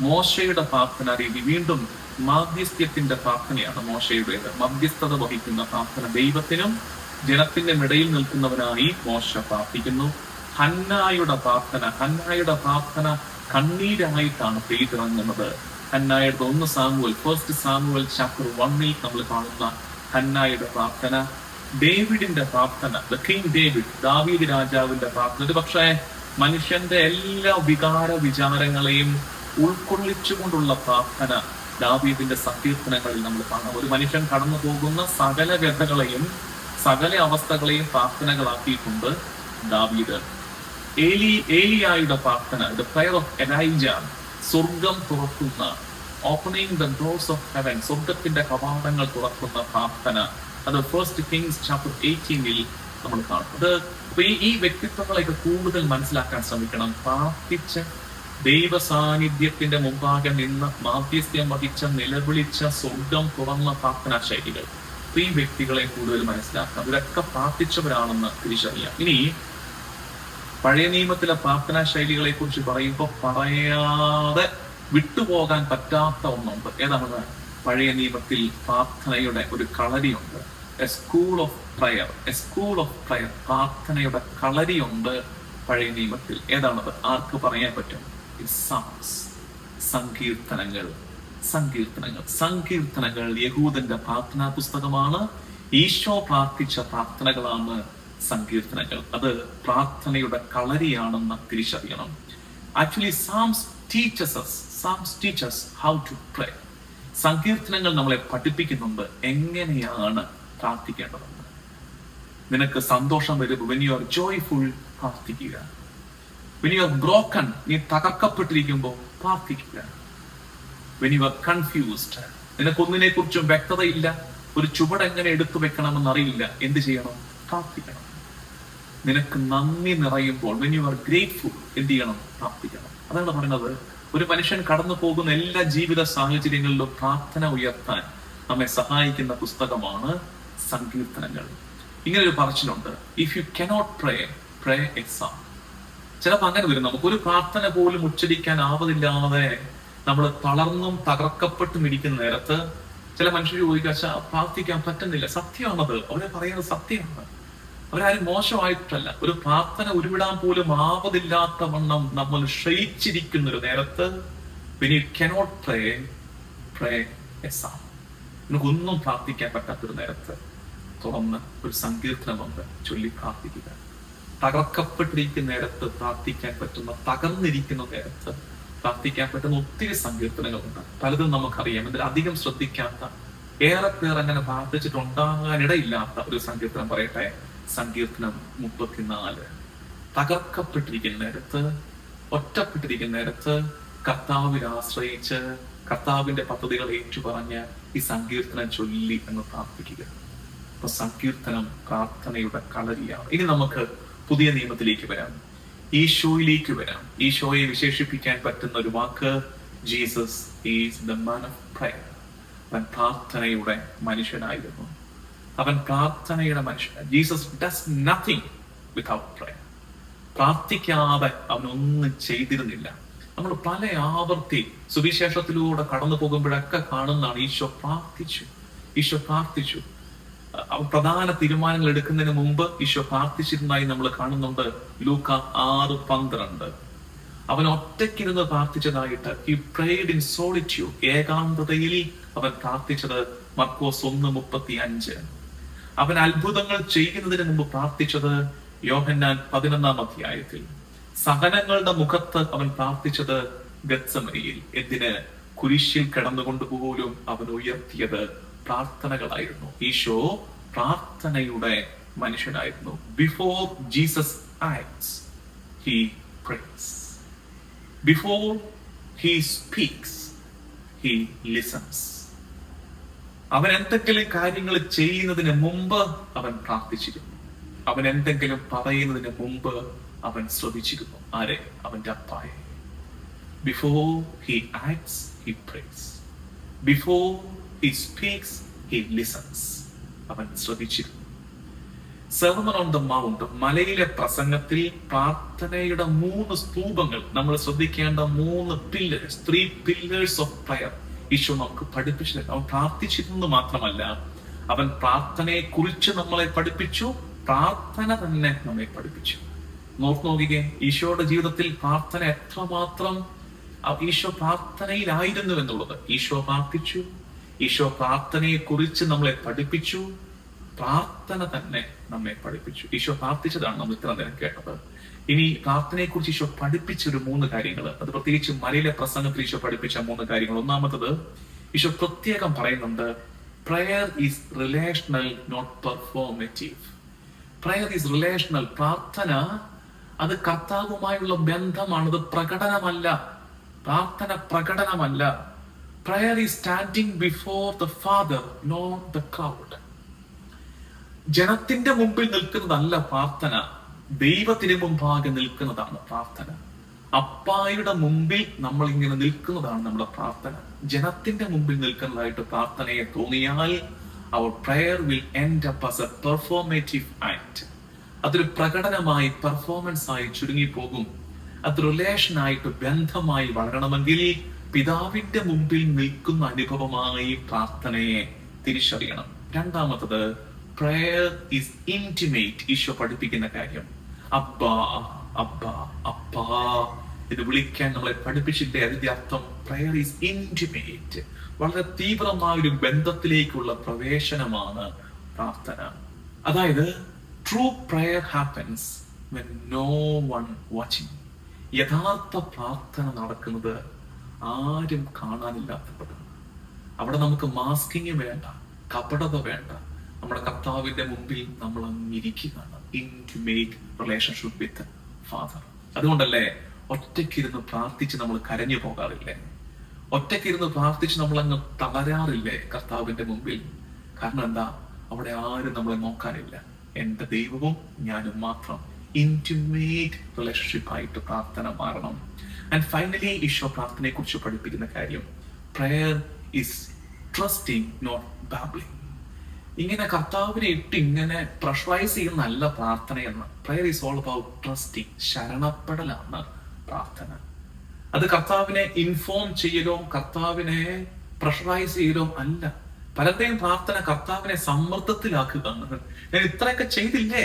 മോശയുടെ പ്രാർത്ഥനാ രീതി വീണ്ടും മാധ്യസ്ഥ്യത്തിന്റെ പ്രാർത്ഥനയാണ് മോശയുടേത്. മധ്യസ്ഥത വഹിക്കുന്ന പ്രാർത്ഥന. ദൈവത്തിനും ജനത്തിനും ഇടയിൽ നിൽക്കുന്നവനായി മോശ പ്രാർത്ഥിക്കുന്നു. ഹന്നായുടെ പ്രാർത്ഥന കണ്ണീരായിട്ടാണ് പെയ്തിറങ്ങുന്നത്. ഹന്നായുടെ 1 സാമുവൽ ചാപ്റ്റർ 1 നമ്മൾ കാണുന്ന ഹന്നായുടെ പ്രാർത്ഥന, ഡേവിഡിന്റെ പ്രാർത്ഥന, ദ കിങ് ഡേവിഡ്, ദാവീദ് രാജാവിന്റെ പ്രാർത്ഥന. ഇത് പക്ഷേ മനുഷ്യന്റെ എല്ലാ വിചാരങ്ങളെയും ഉൾക്കൊള്ളിച്ചുകൊണ്ടുള്ള പ്രാർത്ഥന ദാവീദിന്റെ സങ്കീർത്തനങ്ങളിൽ നമ്മൾ കാണാം. ഒരു മനുഷ്യൻ കടന്നു പോകുന്ന സകല വ്യഥകളെയും സകല അവസ്ഥകളെയും പ്രാർത്ഥനകളാക്കിയിട്ടുണ്ട് ദാവീദ്. ഏലിയായുടെ പ്രാർത്ഥന, ദ പ്രയർ ഓഫ് എലൈജ, സ്വർഗം തുറക്കുന്ന, opening the doors of heaven, സ്വർഗത്തിന്റെ കവാടങ്ങൾ തുറക്കുന്ന പ്രാർത്ഥന, അത് 1 Kings chapter 18 നമ്മൾ കാണും. അത് ഈ വ്യക്തിത്വങ്ങളെയൊക്കെ കൂടുതൽ മനസ്സിലാക്കാൻ ശ്രമിക്കണം. പ്രാർത്ഥിച്ച ദൈവ സാന്നിധ്യത്തിന്റെ മുമ്പാകെ നിന്ന് മാധ്യസ്ഥ്യം വഹിച്ച, നിലവിളിച്ച, സ്വർഗം തുറന്ന പ്രാർത്ഥനാ ശൈലികൾ, ഈ വ്യക്തികളെ കൂടുതൽ മനസ്സിലാക്കാം. ഇവരൊക്കെ പ്രാർത്ഥിച്ചവരാണെന്ന് തിരിച്ചറിയാം. ഇനി പഴയ നിയമത്തിലെ പ്രാർത്ഥനാ ശൈലികളെ കുറിച്ച് പറയുമ്പോൾ പറയാതെ വിട്ടുപോകാൻ പറ്റാത്ത ഒന്നുണ്ട്. ഏതാണ്? പഴയ നിയമത്തിൽ പ്രാർത്ഥനയുടെ ഒരു കളരിയുണ്ട്. എ സ്കൂൾ ഓഫ് പ്രയർ, പ്രാർത്ഥനയുടെ കളരിയുണ്ട് പഴയ നിയമത്തിൽ. ഏതാണത്? ആർക്ക് പറയാൻ പറ്റും? സങ്കീർത്തനങ്ങൾ യഹൂദന്റെ പ്രാർത്ഥനാ പുസ്തകമാണ്. ഈശോ പ്രാർത്ഥിച്ച പ്രാർത്ഥനകളാണ് സങ്കീർത്തനങ്ങൾ. അത് പ്രാർത്ഥനയുടെ കളരിയാണെന്ന് തിരിച്ചറിയണം. Actually Psalms teaches how to pray. സങ്കീർത്തനങ്ങൾ നമ്മളെ പഠിപ്പിക്കുന്നുണ്ട് എങ്ങനെയാണ് പ്രാർത്ഥിക്കേണ്ടതെന്ന്. നിനക്ക് സന്തോഷം വരുമ്പോൾ when you are joyful പ്രാർത്ഥിക്കുക. when you are broken, നീ തകർക്കപ്പെട്ടിരിക്കുമ്പോൾ പ്രാർത്ഥിക്കുക. when you are confused, നിനക്കൊന്നിനെ കുറിച്ചും വ്യക്തതയില്ല, ഒരു ചുവട് എങ്ങനെ എടുത്തു വെക്കണമെന്ന് അറിയില്ല, എന്ത് ചെയ്യണം? പ്രാർത്ഥിക്കണം. നിനക്ക് നന്ദി നിറയുമ്പോൾ when you are grateful, എന്ത് ചെയ്യണം? പ്രാർത്ഥിക്കണം. അതാണ് പറയുന്നത്, ഒരു മനുഷ്യൻ കടന്നു പോകുന്ന എല്ലാ ജീവിത സാഹചര്യങ്ങളിലും പ്രാർത്ഥന ഉയർത്താൻ നമ്മെ സഹായിക്കുന്ന പുസ്തകമാണ് സങ്കീർത്തനങ്ങൾ. ഇങ്ങനെ ഒരു പറച്ചിലുണ്ട്, if you cannot pray a song. ചിലപ്പോൾ അങ്ങനെ വരും, നമുക്കൊരു പ്രാർത്ഥന പോലും ഉച്ചരിക്കാൻ ആവതില്ലാതെ നമ്മൾ തളർന്നും തകർക്കപ്പെട്ടും ഇരിക്കുന്ന നേരത്ത് ചില മനുഷ്യർ ചോദിക്കാ, പ്രാർത്ഥിക്കാൻ പറ്റുന്നില്ല. സത്യമാണത്, അവരെ പറയുന്നത് സത്യമാണ്. അവരാരും മോശമായിട്ടല്ല. ഒരു പ്രാർത്ഥന ഉരുവിടാൻ പോലും ആവതില്ലാത്ത വണ്ണം നമ്മൾ ക്ഷയിച്ചിരിക്കുന്ന ഒരു നേരത്ത് when you cannot pray a psalm, നിനക്കൊന്നും പ്രാർത്ഥിക്കാൻ പറ്റാത്തൊരു നേരത്ത് തുറന്ന് ഒരു സങ്കീർത്തനമുണ്ട്, ചൊല്ലി പ്രാർത്ഥിക്കുക. തകർക്കപ്പെട്ടിരിക്കുന്ന നേരത്ത് പ്രാർത്ഥിക്കാൻ പറ്റുന്ന, തകർന്നിരിക്കുന്ന നേരത്ത് പ്രാർത്ഥിക്കാൻ പറ്റുന്ന ഒത്തിരി സങ്കീർത്തനങ്ങളുണ്ട്. പലതും നമുക്കറിയാം. ഇതിൽ അധികം ശ്രദ്ധിക്കാത്ത, ഏറെ പേർ അങ്ങനെ പ്രാർത്ഥിച്ചിട്ടുണ്ടാകാനിടയില്ലാത്ത ഒരു സങ്കീർത്തനം പറയട്ടെ. സങ്കീർത്തനം 34. തകർക്കപ്പെട്ടിരിക്കുന്ന നേരത്ത്, ഒറ്റപ്പെട്ടിരിക്കുന്ന നേരത്ത് കർത്താവിൽ ആശ്രയിച്ച് കർത്താവിന്റെ പദ്ധതികൾ ഏറ്റുപറഞ്ഞ് ഈ സങ്കീർത്തനം ചൊല്ലി എന്ന് പ്രാർത്ഥിക്കുക. അപ്പൊ സങ്കീർത്തനം പ്രാർത്ഥനയുടെ കളരിയാണ്. ഇനി നമുക്ക് പുതിയ നിയമത്തിലേക്ക് വരാം, ഈശോയിലേക്ക് വരാം. ഈശോയെ വിശേഷിപ്പിക്കാൻ പറ്റുന്ന ഒരു വാക്ക്, Jesus is the man of prayer. അവൻ പ്രാർത്ഥനയുടെ മനുഷ്യനായിരുന്നു. അവൻ പ്രാർത്ഥനയുടെ മനുഷ്യൻ. Jesus does nothing without prayer. പ്രാർത്ഥിക്കാതെ അവനൊന്നും ചെയ്തിരുന്നില്ല. നമ്മൾ പല ആവർത്തി സുവിശേഷത്തിലൂടെ കടന്നു പോകുമ്പോഴൊക്കെ കാണുന്നതാണ്, ഈശോ പ്രാർത്ഥിച്ചു. അവൻ പ്രധാന തീരുമാനങ്ങൾ എടുക്കുന്നതിന് മുമ്പ് ഈശോ പ്രാർത്ഥിച്ചിരുന്നതായി നമ്മൾ കാണുന്നുണ്ട്. ലൂക്ക 6:12. അവൻ ഒറ്റയ്ക്കിരുന്ന് പ്രാർത്ഥിച്ചതായിട്ട്, he prayed in solitude, ഏകാന്തതയിൽ അവൻ പ്രാർത്ഥിച്ചത് മർക്കോസ് 1:35. അവൻ അത്ഭുതങ്ങൾ ചെയ്യുന്നതിന് മുമ്പ് പ്രാർത്ഥിച്ചത് യോഹന്നാൻ 11-ാം അധ്യായത്തിൽ. സഹനങ്ങളുടെ മുഖത്ത് അവൻ പ്രാർത്ഥിച്ചത് ഗത്സമനയിൽ. എന്തിന്? കുരിശിൽ കിടന്നുകൊണ്ട് പോലും അവൻ ഉയർത്തിയത് പ്രാർത്ഥനകളായിരുന്നു. ഈശോ പ്രാർത്ഥനയുടെ മനുഷ്യനായിരുന്നു. Before Jesus acts he prays. Before he speaks he listens. അവൻ എന്തെങ്കിലും കാര്യങ്ങൾ ചെയ്യുന്നതിന് മുമ്പ് അവൻ പ്രാർത്ഥിച്ചിരുന്നു. അവൻ എന്തെങ്കിലും പറയുന്നതിന് മുമ്പ് അവൻ ശ്രദ്ധിച്ചിരുന്നു. ആരെ? അവന്റെ അപ്പായെ. Before he acts he prays. Before he speaks he listens. അവൻ ശ്രദ്ധിച്ചിരുന്നു. സെർമൺ ഓൺ ദ മൗണ്ട്, മലയിലെ പ്രസംഗത്തിൽ പ്രാർത്ഥനയുടെ 3 സ്തൂപങ്ങൾ, നമ്മൾ ശ്രദ്ധിക്കേണ്ട 3 pillars, 3 pillars of prayer Eesho നമുക്ക് പഠിപ്പിച്ചു. അവൻ പ്രാർത്ഥിച്ചിരുന്നു മാത്രമല്ല, അവൻ പ്രാർത്ഥനയെ കുറിച്ച് നമ്മളെ പഠിപ്പിച്ചു, പ്രാർത്ഥന തന്നെ നമ്മെ പഠിപ്പിച്ചു. നോക്കിക്കേ, ഈശോയുടെ ജീവിതത്തിൽ പ്രാർത്ഥന എത്രമാത്രം ഈശോ പ്രാർത്ഥനയിലായിരുന്നു എന്നുള്ളത്. ഈശോ പ്രാർത്ഥിച്ചു, ഈശോ പ്രാർത്ഥനയെ കുറിച്ച് നമ്മളെ പഠിപ്പിച്ചു, പ്രാർത്ഥന തന്നെ നമ്മെ പഠിപ്പിച്ചു. ഈശോ പ്രാർത്ഥിച്ചതാണ് നമ്മൾ ഇത്ര നേരം കേട്ടത്. ഇനി പ്രാർത്ഥനയെ കുറിച്ച് ഈശോ പഠിപ്പിച്ച ഒരു 3 കാര്യങ്ങൾ, അത് പ്രത്യേകിച്ച് മലയിലെ പ്രസംഗത്തിൽ ഈശോ പഠിപ്പിച്ച 3 കാര്യങ്ങൾ. ഒന്നാമത്തത്, ഈശോ പ്രത്യേകം പറയുന്നുണ്ട്, prayer is relational, not performative. Prayer is relational. പ്രാർത്ഥന അത് കർത്താവുമായുള്ള ബന്ധമാണ്, അത് പ്രകടനമല്ല. പ്രാർത്ഥന പ്രകടനമല്ല. Prayer is standing before the father, not the crowd. ജനത്തിന്റെ മുമ്പിൽ നിൽക്കുന്നതല്ല പ്രാർത്ഥന, ദൈവത്തിന് മുമ്പാകെ നിൽക്കുന്നതാണ് പ്രാർത്ഥന. അപ്പായുടെ മുമ്പിൽ നമ്മൾ ഇങ്ങനെ നിൽക്കുന്നതാണ് നമ്മുടെ പ്രാർത്ഥന. ജനത്തിന്റെ മുമ്പിൽ നിൽക്കുന്നതായിട്ട് പ്രാർത്ഥനയെ തോന്നിയാൽ our prayer will end up as a performative act. അതൊരു പ്രകടനമായി, പെർഫോമൻസ് ആയി ചുരുങ്ങിപ്പോകും. അത് റിലേഷൻ ആയിട്ട്, ബന്ധമായി വളരണമെങ്കിൽ പിതാവിന്റെ മുമ്പിൽ നിൽക്കുന്ന അനുഭവമായി പ്രാർത്ഥനയെ തിരിച്ചറിയണം. രണ്ടാമത്തത്, പ്രയർ ഈസ് ഇന്റിമേറ്റ്. ഈശോ പഠിപ്പിക്കുന്ന കാര്യം, അബ്ബാ അബ്ബാ അപ്പാ എന്ന് വിളിക്കാൻ നമ്മളെ പഠിപ്പിച്ചില്ലേ? അതിന്റെ അർത്ഥം പ്രയർ ഈസ് ഇന്റിമേറ്റ്. വളരെ തീവ്രമായ ഒരു ബന്ധത്തിലേക്കുള്ള പ്രവേശനമാണ് പ്രാർത്ഥന. അതായത് true prayer happens when no one watching. യഥാർത്ഥ പ്രാർത്ഥന നടക്കുന്നത് ആരും കാണാനില്ലാത്തപ്പോഴാണ്. അവിടെ നമുക്ക് മാസ്കിങ് വേണ്ട, കപടത വേണ്ട. നമ്മുടെ കർത്താവിന്റെ മുമ്പിൽ നമ്മൾ അങ്ങിരിക്കുകയാണ്. Intimate relationship with father. അതുകൊണ്ടല്ലേ ഒറ്റയ്ക്കിരുന്ന് പ്രാർത്ഥിച്ച് നമ്മൾ കരഞ്ഞു പോകാറില്ലേ? ഒറ്റയ്ക്കിരുന്ന് പ്രാർത്ഥിച്ച് നമ്മൾ അങ്ങ് തളരാറില്ലേ കർത്താവിന്റെ മുമ്പിൽ? കാരണം എന്താ? അവിടെ ആരും നമ്മളെ നോക്കാനില്ല. എന്റെ ദൈവവും ഞാനും മാത്രം. ഇന്റിമേറ്റ് റിലേഷൻഷിപ്പ് ആയിട്ട് പ്രാർത്ഥന മാറണം. ആൻഡ് ഫൈനലി ഈശോ പ്രാർത്ഥനയെ കുറിച്ച് പഠിപ്പിക്കുന്ന കാര്യം, prayer is trusting, not babbling. ഇങ്ങനെ കർത്താവിനെ ഇട്ട് ഇങ്ങനെ പ്രഷറൈസ് ചെയ്യുന്നല്ല പ്രാർത്ഥനയെന്ന്. Prayer is all about trusting. ശരണപ്പെടലാണ് പ്രാർത്ഥന. അത് കർത്താവിനെ ഇൻഫോം ചെയ്യലോ കർത്താവിനെ പ്രഷറൈസ് ചെയ്യലോ അല്ല. പലരുടെയും പ്രാർത്ഥന കർത്താവിനെ സമ്മർദ്ദത്തിലാക്കുക. ഞാൻ ഇത്രയൊക്കെ ചെയ്തില്ലേ,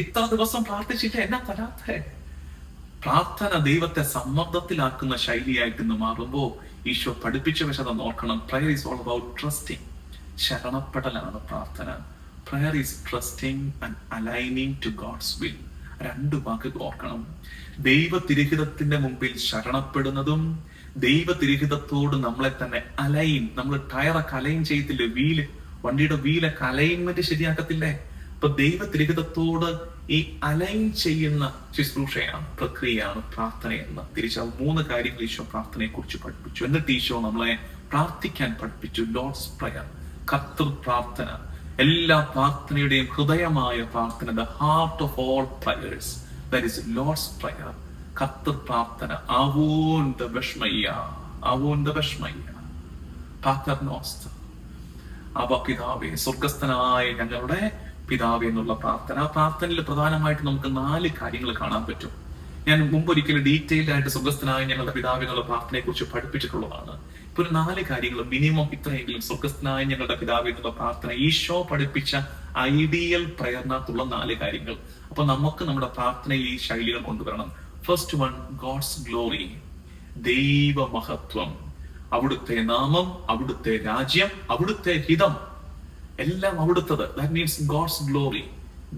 ഇത്ര ദിവസം പ്രാർത്ഥിച്ചില്ലേ, എന്നാ തരാത്തെ? പ്രാർത്ഥന ദൈവത്തെ സമ്മർദ്ദത്തിലാക്കുന്ന ശൈലിയായിട്ട് ഇന്ന് മാറുമ്പോ ഈശോ പഠിപ്പിച്ച വിശദം നോക്കണം. Prayer is all about trusting. ശരണപ്പെടലാണ് പ്രാർത്ഥന. Prayer is trusting and aligning to God's will. 2 വാക്ക് ഓർക്കണം. ദൈവതിരിഹിതത്തിന്റെ മുമ്പിൽ ശരണപ്പെടുന്നതും ദൈവതിരിഹിതത്തോട് നമ്മളെ തന്നെ അലൈൻ. നമ്മൾ ടയറൊക്കെ അലൈൻ ചെയ്തില്ലേ? വണ്ടിയുടെ വീലൊക്കെ അലൈൻമെന്റ് ശരിയാക്കത്തില്ലേ? അപ്പൊ ദൈവതിരിഹിതത്തോട് ഈ അലൈൻ ചെയ്യുന്ന ശുശ്രൂഷയാണ്, പ്രക്രിയയാണ് പ്രാർത്ഥനയെന്ന് തിരിച്ച 3 കാര്യങ്ങൾ ഈശോ പ്രാർത്ഥനയെ കുറിച്ച് പഠിപ്പിച്ചു. എന്നിട്ട് ഈശോ നമ്മളെ പ്രാർത്ഥിക്കാൻ പഠിപ്പിച്ചു. ലോർഡ്സ് പ്രയർ, കർത്തൃ പ്രാർത്ഥന. എല്ലാ പ്രാർത്ഥനയുടെയും ഹൃദയമായ പ്രാർത്ഥന, the heart of all prayers, that is Lord's prayer, കർത്തൃ പ്രാർത്ഥന. ആവോന്ത വിഷ്മയ്യ, ആവോന്ത വിഷ്മയ്യ പാറ്റർ നോസ്റ്റർ. അവ പിതാവേ, സ്വർഗസ്ഥനായ ഞങ്ങളുടെ പിതാവേ എന്നുള്ള പ്രാർത്ഥന. ആ പ്രാർത്ഥനയിൽ പ്രധാനമായിട്ട് നമുക്ക് 4 കാര്യങ്ങൾ കാണാൻ പറ്റും. ഞാൻ മുമ്പൊരിക്കലും ഡീറ്റെയിൽഡ് ആയിട്ട് സ്വർഗസ്ഥനായ ഞങ്ങളുടെ പിതാവേ എന്നുള്ള പ്രാർത്ഥനയെ കുറിച്ച് പഠിപ്പിച്ചിട്ടുള്ളതാണ്. ഇപ്പൊ ഒരു 4 കാര്യങ്ങൾ മിനിമം ഇത്രയെങ്കിലും സ്വർഗസ്ഥനായ ഞങ്ങളുടെ പിതാവേ എന്നുള്ള പ്രാർത്ഥന ഈശോ പഠിപ്പിച്ച ഐഡിയൽ പ്രയറിനകത്തുള്ള 4 കാര്യങ്ങൾ. അപ്പൊ നമുക്ക് നമ്മുടെ പ്രാർത്ഥനയിൽ ഈ ശൈലികൾ കൊണ്ടുവരണം. ഫസ്റ്റ് വൺ, ഗോഡ്സ് ഗ്ലോറി, ദൈവ മഹത്വം. അവിടുത്തെ നാമം, അവിടുത്തെ രാജ്യം, അവിടുത്തെ ഹിതം, എല്ലാം അവിടുത്തത്. That means God's glory.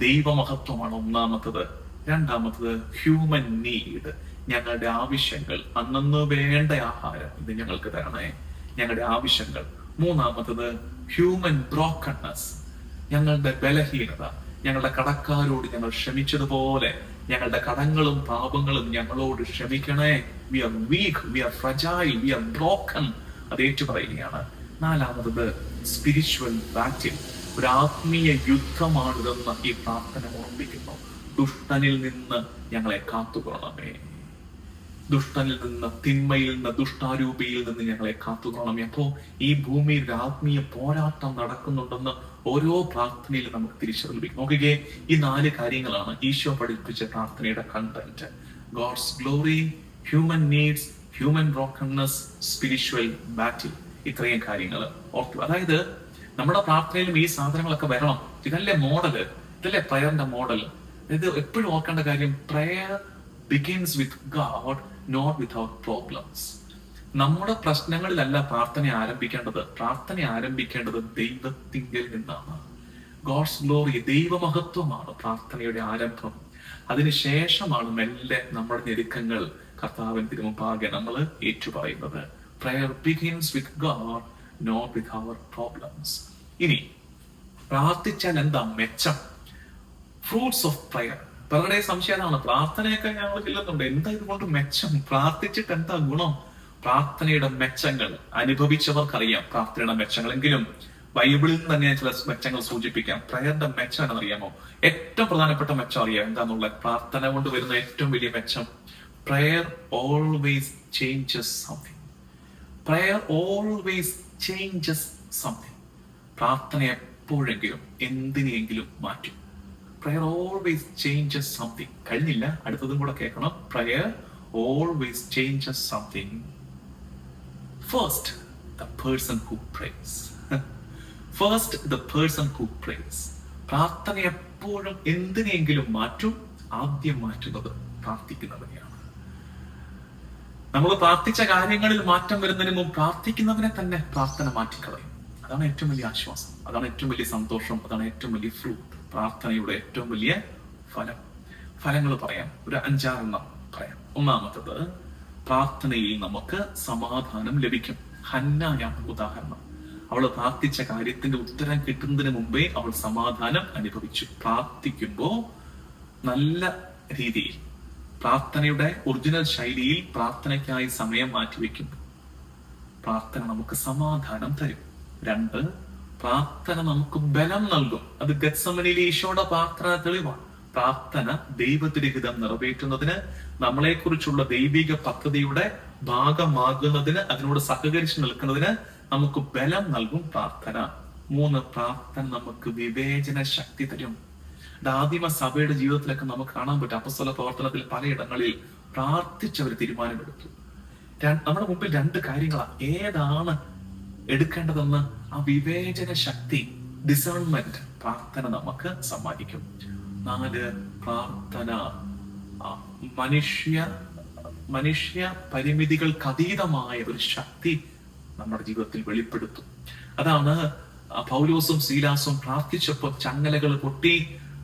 ദൈവമഹത്വമാണ് ഒന്നാമത്തത്. രണ്ടാമത്തത് ഹ്യൂമൻ നീഡ്, ഞങ്ങളുടെ ആവശ്യങ്ങൾ, അന്നന്ന് വേണ്ട ആഹാരം ഇത് ഞങ്ങൾക്ക് തരണേ, ഞങ്ങളുടെ ആവശ്യങ്ങൾ. മൂന്നാമത്തത് ഹ്യൂമൻ ബ്രോക്കൺനെസ്, ഞങ്ങളുടെ ബലഹീനത. ഞങ്ങളുടെ കടക്കാരോട് ഞങ്ങൾ ക്ഷമിച്ചതുപോലെ ഞങ്ങളുടെ കടങ്ങളും പാപങ്ങളും ഞങ്ങളോട് ക്ഷമിക്കണേ. We are weak, we are fragile, we are broken. അത് ഏറ്റു പറയുകയാണ്. നാലാമത് സ്പിരിച്വൽ ബാറ്റിൽ, ഒരു ആത്മീയ യുദ്ധമാണിതെന്ന് ഈ പ്രാർത്ഥന ഓർമ്മിക്കുന്നു. ദുഷ്ടനിൽ നിന്ന് ഞങ്ങളെ കാത്തുകൊള്ളണമേ, ദുഷ്ടനിൽ നിന്ന്, തിന്മയിൽ നിന്ന്, ദുഷ്ടാരൂപിയിൽ നിന്ന് ഞങ്ങളെ കാത്തുകൊള്ളണമേ. അപ്പോ ഈ ഭൂമിയിൽ ആത്മീയ പോരാട്ടം നടക്കുന്നുണ്ടെന്ന് ഓരോ പ്രാർത്ഥനയിലും നമുക്ക് തിരിച്ചറിയിക്കും. നോക്കുകയെ, ഈ 4 കാര്യങ്ങളാണ് ഈശോ പഠിപ്പിച്ച പ്രാർത്ഥനയുടെ content. God's glory, human needs, human brokenness, spiritual battle. ഇത്രയും കാര്യങ്ങൾ ഓർത്തു. അതായത് നമ്മുടെ പ്രാർത്ഥനയിലും ഈ സാധനങ്ങളൊക്കെ വരണം. ഇതല്ലേ മോഡല്, ഇതല്ലേ പ്രയറിന്റെ മോഡൽ. ഇത് എപ്പോഴും ഓർക്കേണ്ട കാര്യം, prayer begins with God, not with our problems. നമ്മുടെ പ്രശ്നങ്ങളിലല്ല പ്രാർത്ഥന ആരംഭിക്കേണ്ടത്. പ്രാർത്ഥന ആരംഭിക്കേണ്ടത് ദൈവത്തിങ്കിൽ നിന്നാണ്. ഗോഡ്സ് ഗ്ലോറി, ദൈവമഹത്വമാണ് പ്രാർത്ഥനയുടെ ആരംഭം. അതിനുശേഷമാണ് മെല്ലെ നമ്മുടെ ഞെരുക്കങ്ങൾ കർത്താവിന് തിരുമുമ്പാകെ നമ്മൾ ഏറ്റുപറയുന്നത്. Prayer begins with God, not with our problems. ഇനി പ്രാർത്ഥിച്ചാൽ എന്താ മെച്ചം? Fruits of prayer. പലരുടെ സംശയമാണ്, പ്രാർത്ഥനയൊക്കെ ഞങ്ങൾ ചെല്ലുന്നുണ്ട്, എന്താ ഇതുകൊണ്ട് മെച്ചം? പ്രാർത്ഥിച്ചിട്ട് എന്താ ഗുണം? പ്രാർത്ഥനയുടെ മെച്ചങ്ങൾ അനുഭവിച്ചവർക്കറിയാം പ്രാർത്ഥനയുടെ മെച്ചങ്ങളെങ്കിലും ബൈബിളിൽ നിന്ന് തന്നെ ചില മെച്ചങ്ങൾ സൂചിപ്പിക്കാം. പ്രയറിന്റെ മെച്ചം എന്നറിയാമോ? ഏറ്റവും പ്രധാനപ്പെട്ട മെച്ചം അറിയാം എന്താന്നുള്ളത്? പ്രാർത്ഥന കൊണ്ട് വരുന്ന ഏറ്റവും വലിയ മെച്ചം, prayer always changes something. Prayer always changes something. പ്രാർത്ഥന എപ്പോഴെങ്കിലും എന്തിനെങ്കിലും മാറ്റും. Prayer always changes something. കഴിഞ്ഞില്ല, അടുത്തതും കൂടെ കേൾക്കണം. Prayer always changes something. First the person who prays. First the person who prays. പ്രാർത്ഥന എപ്പോഴും എന്തിനെങ്കിലും മാറ്റും. ആദ്യം മാറ്റുന്നത് പ്രാർത്ഥിക്കുന്നവനെയാണ്. നമ്മൾ പ്രാർത്ഥിച്ച കാര്യങ്ങളിൽ മാറ്റം വരുന്നതിന് മുമ്പ് പ്രാർത്ഥിക്കുന്നവനെ തന്നെ പ്രാർത്ഥന മാറ്റിക്കളയും. അതാണ് ഏറ്റവും വലിയ ആശ്വാസം, അതാണ് ഏറ്റവും വലിയ സന്തോഷം, അതാണ് ഏറ്റവും വലിയ ഫ്രൂട്ട്. പ്രാർത്ഥനയുടെ ഏറ്റവും വലിയ ഫലങ്ങൾ പറയാം. ഒരു 5-6 പറയാം. ഒന്നാമത്തത്, പ്രാർത്ഥനയിൽ നമുക്ക് സമാധാനം ലഭിക്കും. ഹന്നായാണ് ഉദാഹരണം. അവൾ പ്രാർത്ഥിച്ച കാര്യത്തിന്റെ ഉത്തരം കിട്ടുന്നതിന് മുമ്പേ അവൾ സമാധാനം അനുഭവിച്ചു. പ്രാർത്ഥിക്കുമ്പോ നല്ല രീതിയിൽ, പ്രാർത്ഥനയുടെ ഒറിജിനൽ ശൈലിയിൽ പ്രാർത്ഥനയ്ക്കായി സമയം മാറ്റിവെക്കും. പ്രാർത്ഥന നമുക്ക് സമാധാനം തരും. 2, പ്രാർത്ഥന നമുക്ക് ബലം നൽകും. അത് ഗെത്സമനിയിലെ ഈശോയുടെ പ്രാർത്ഥന തെളിവാണ്. പ്രാർത്ഥന ദൈവത്തിന്റെ ഹിതം നിറവേറ്റുന്നതിന്, നമ്മളെ കുറിച്ചുള്ള ദൈവിക പദ്ധതിയുടെ ഭാഗമാകുന്നതിന്, അതിനോട് സഹകരിച്ച് നിൽക്കുന്നതിന് നമുക്ക് ബലം നൽകും പ്രാർത്ഥന. 3, പ്രാർത്ഥന നമുക്ക് വിവേചന ശക്തി തരും. ആദിമ സഭയുടെ ജീവിതത്തിലൊക്കെ നമുക്ക് കാണാൻ പറ്റും. അപ്പസ്തല പ്രവർത്തനത്തിൽ പലയിടങ്ങളിൽ പ്രാർത്ഥിച്ചവർ തീരുമാനമെടുത്തു. നമ്മുടെ മുമ്പിൽ 2 കാര്യങ്ങളാണ്. ഏതാണ് എടുക്കേണ്ടതെന്ന് ആ വിവേചന ശക്തി, ഡിസേൺമെന്റ് പ്രാർത്ഥന നമുക്ക് സമ്മാനിക്കും. 4, പ്രാർത്ഥന മനുഷ്യ പരിമിതികൾക്ക് അതീതമായ ഒരു ശക്തി നമ്മുടെ ജീവിതത്തിൽ വെളിപ്പെടുത്തും. അതാണ് പൗലോസും സീലാസും പ്രാർത്ഥിച്ചപ്പോൾ ചങ്ങലകൾ പൊട്ടി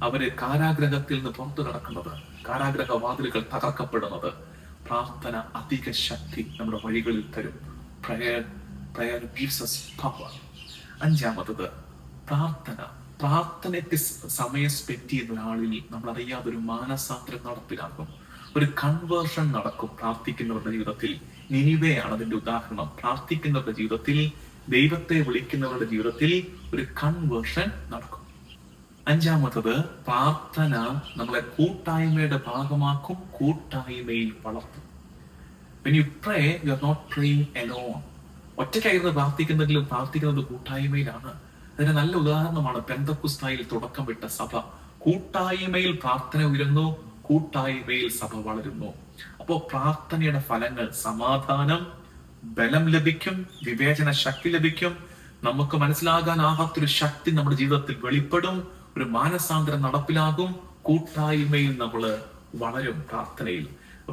അവര് കാരാഗ്രഹത്തിൽ നിന്ന് പുറത്തു കടക്കുന്നത്, കാരാഗ്രഹ വാതിലുകൾ തകർക്കപ്പെടുന്നത്. പ്രാർത്ഥന അധിക ശക്തി നമ്മുടെ വഴികളിൽ തരും. Prayer gives us power. 5, പ്രാർത്ഥനയ്ക്ക് സമയം സ്പെൻഡ് ചെയ്യുന്ന ഒരാളിൽ നമ്മൾ അറിയാതെ ഒരു മാനസാന്തരം നടപ്പിലാക്കും, ഒരു കൺവേർഷൻ നടക്കും പ്രാർത്ഥിക്കുന്നവരുടെ ജീവിതത്തിൽ. നിനിവേയാണ് അതിന്റെ ഉദാഹരണം. പ്രാർത്ഥിക്കുന്നവരുടെ ജീവിതത്തിൽ, ദൈവത്തെ വിളിക്കുന്നവരുടെ ജീവിതത്തിൽ ഒരു കൺവേർഷൻ നടക്കും. 5, പ്രാർത്ഥന നമ്മളെ കൂട്ടായ്മയുടെ ഭാഗമാക്കും, കൂട്ടായ്മയിൽ വളർത്തും. When you pray, you are not praying alone. ഒറ്റയ്ക്കായിരുന്നു പ്രാർത്ഥിക്കുന്നെങ്കിലും പ്രാർത്ഥിക്കുന്നത് കൂട്ടായ്മയിലാണ്. അതിന് നല്ല ഉദാഹരണമാണ് പെന്തക്കോസ്തായിൽ തുടക്കം വിട്ട സഭ. കൂട്ടായ്മയിൽ പ്രാർത്ഥന ഉയരുന്നു, കൂട്ടായ്മയിൽ സഭ വളരുന്നു. അപ്പോ പ്രാർത്ഥനയുടെ ഫലങ്ങൾ സമാധാനം, ബലം ലഭിക്കും, വിവേചന ശക്തി ലഭിക്കും, നമുക്ക് മനസ്സിലാകാനാകാത്തൊരു ശക്തി നമ്മുടെ ജീവിതത്തിൽ വെളിപ്പെടും, ഒരു മാനസാന്തരം നടപ്പിലാകും, കൂട്ടായ്മയിൽ നമ്മൾ വളരും.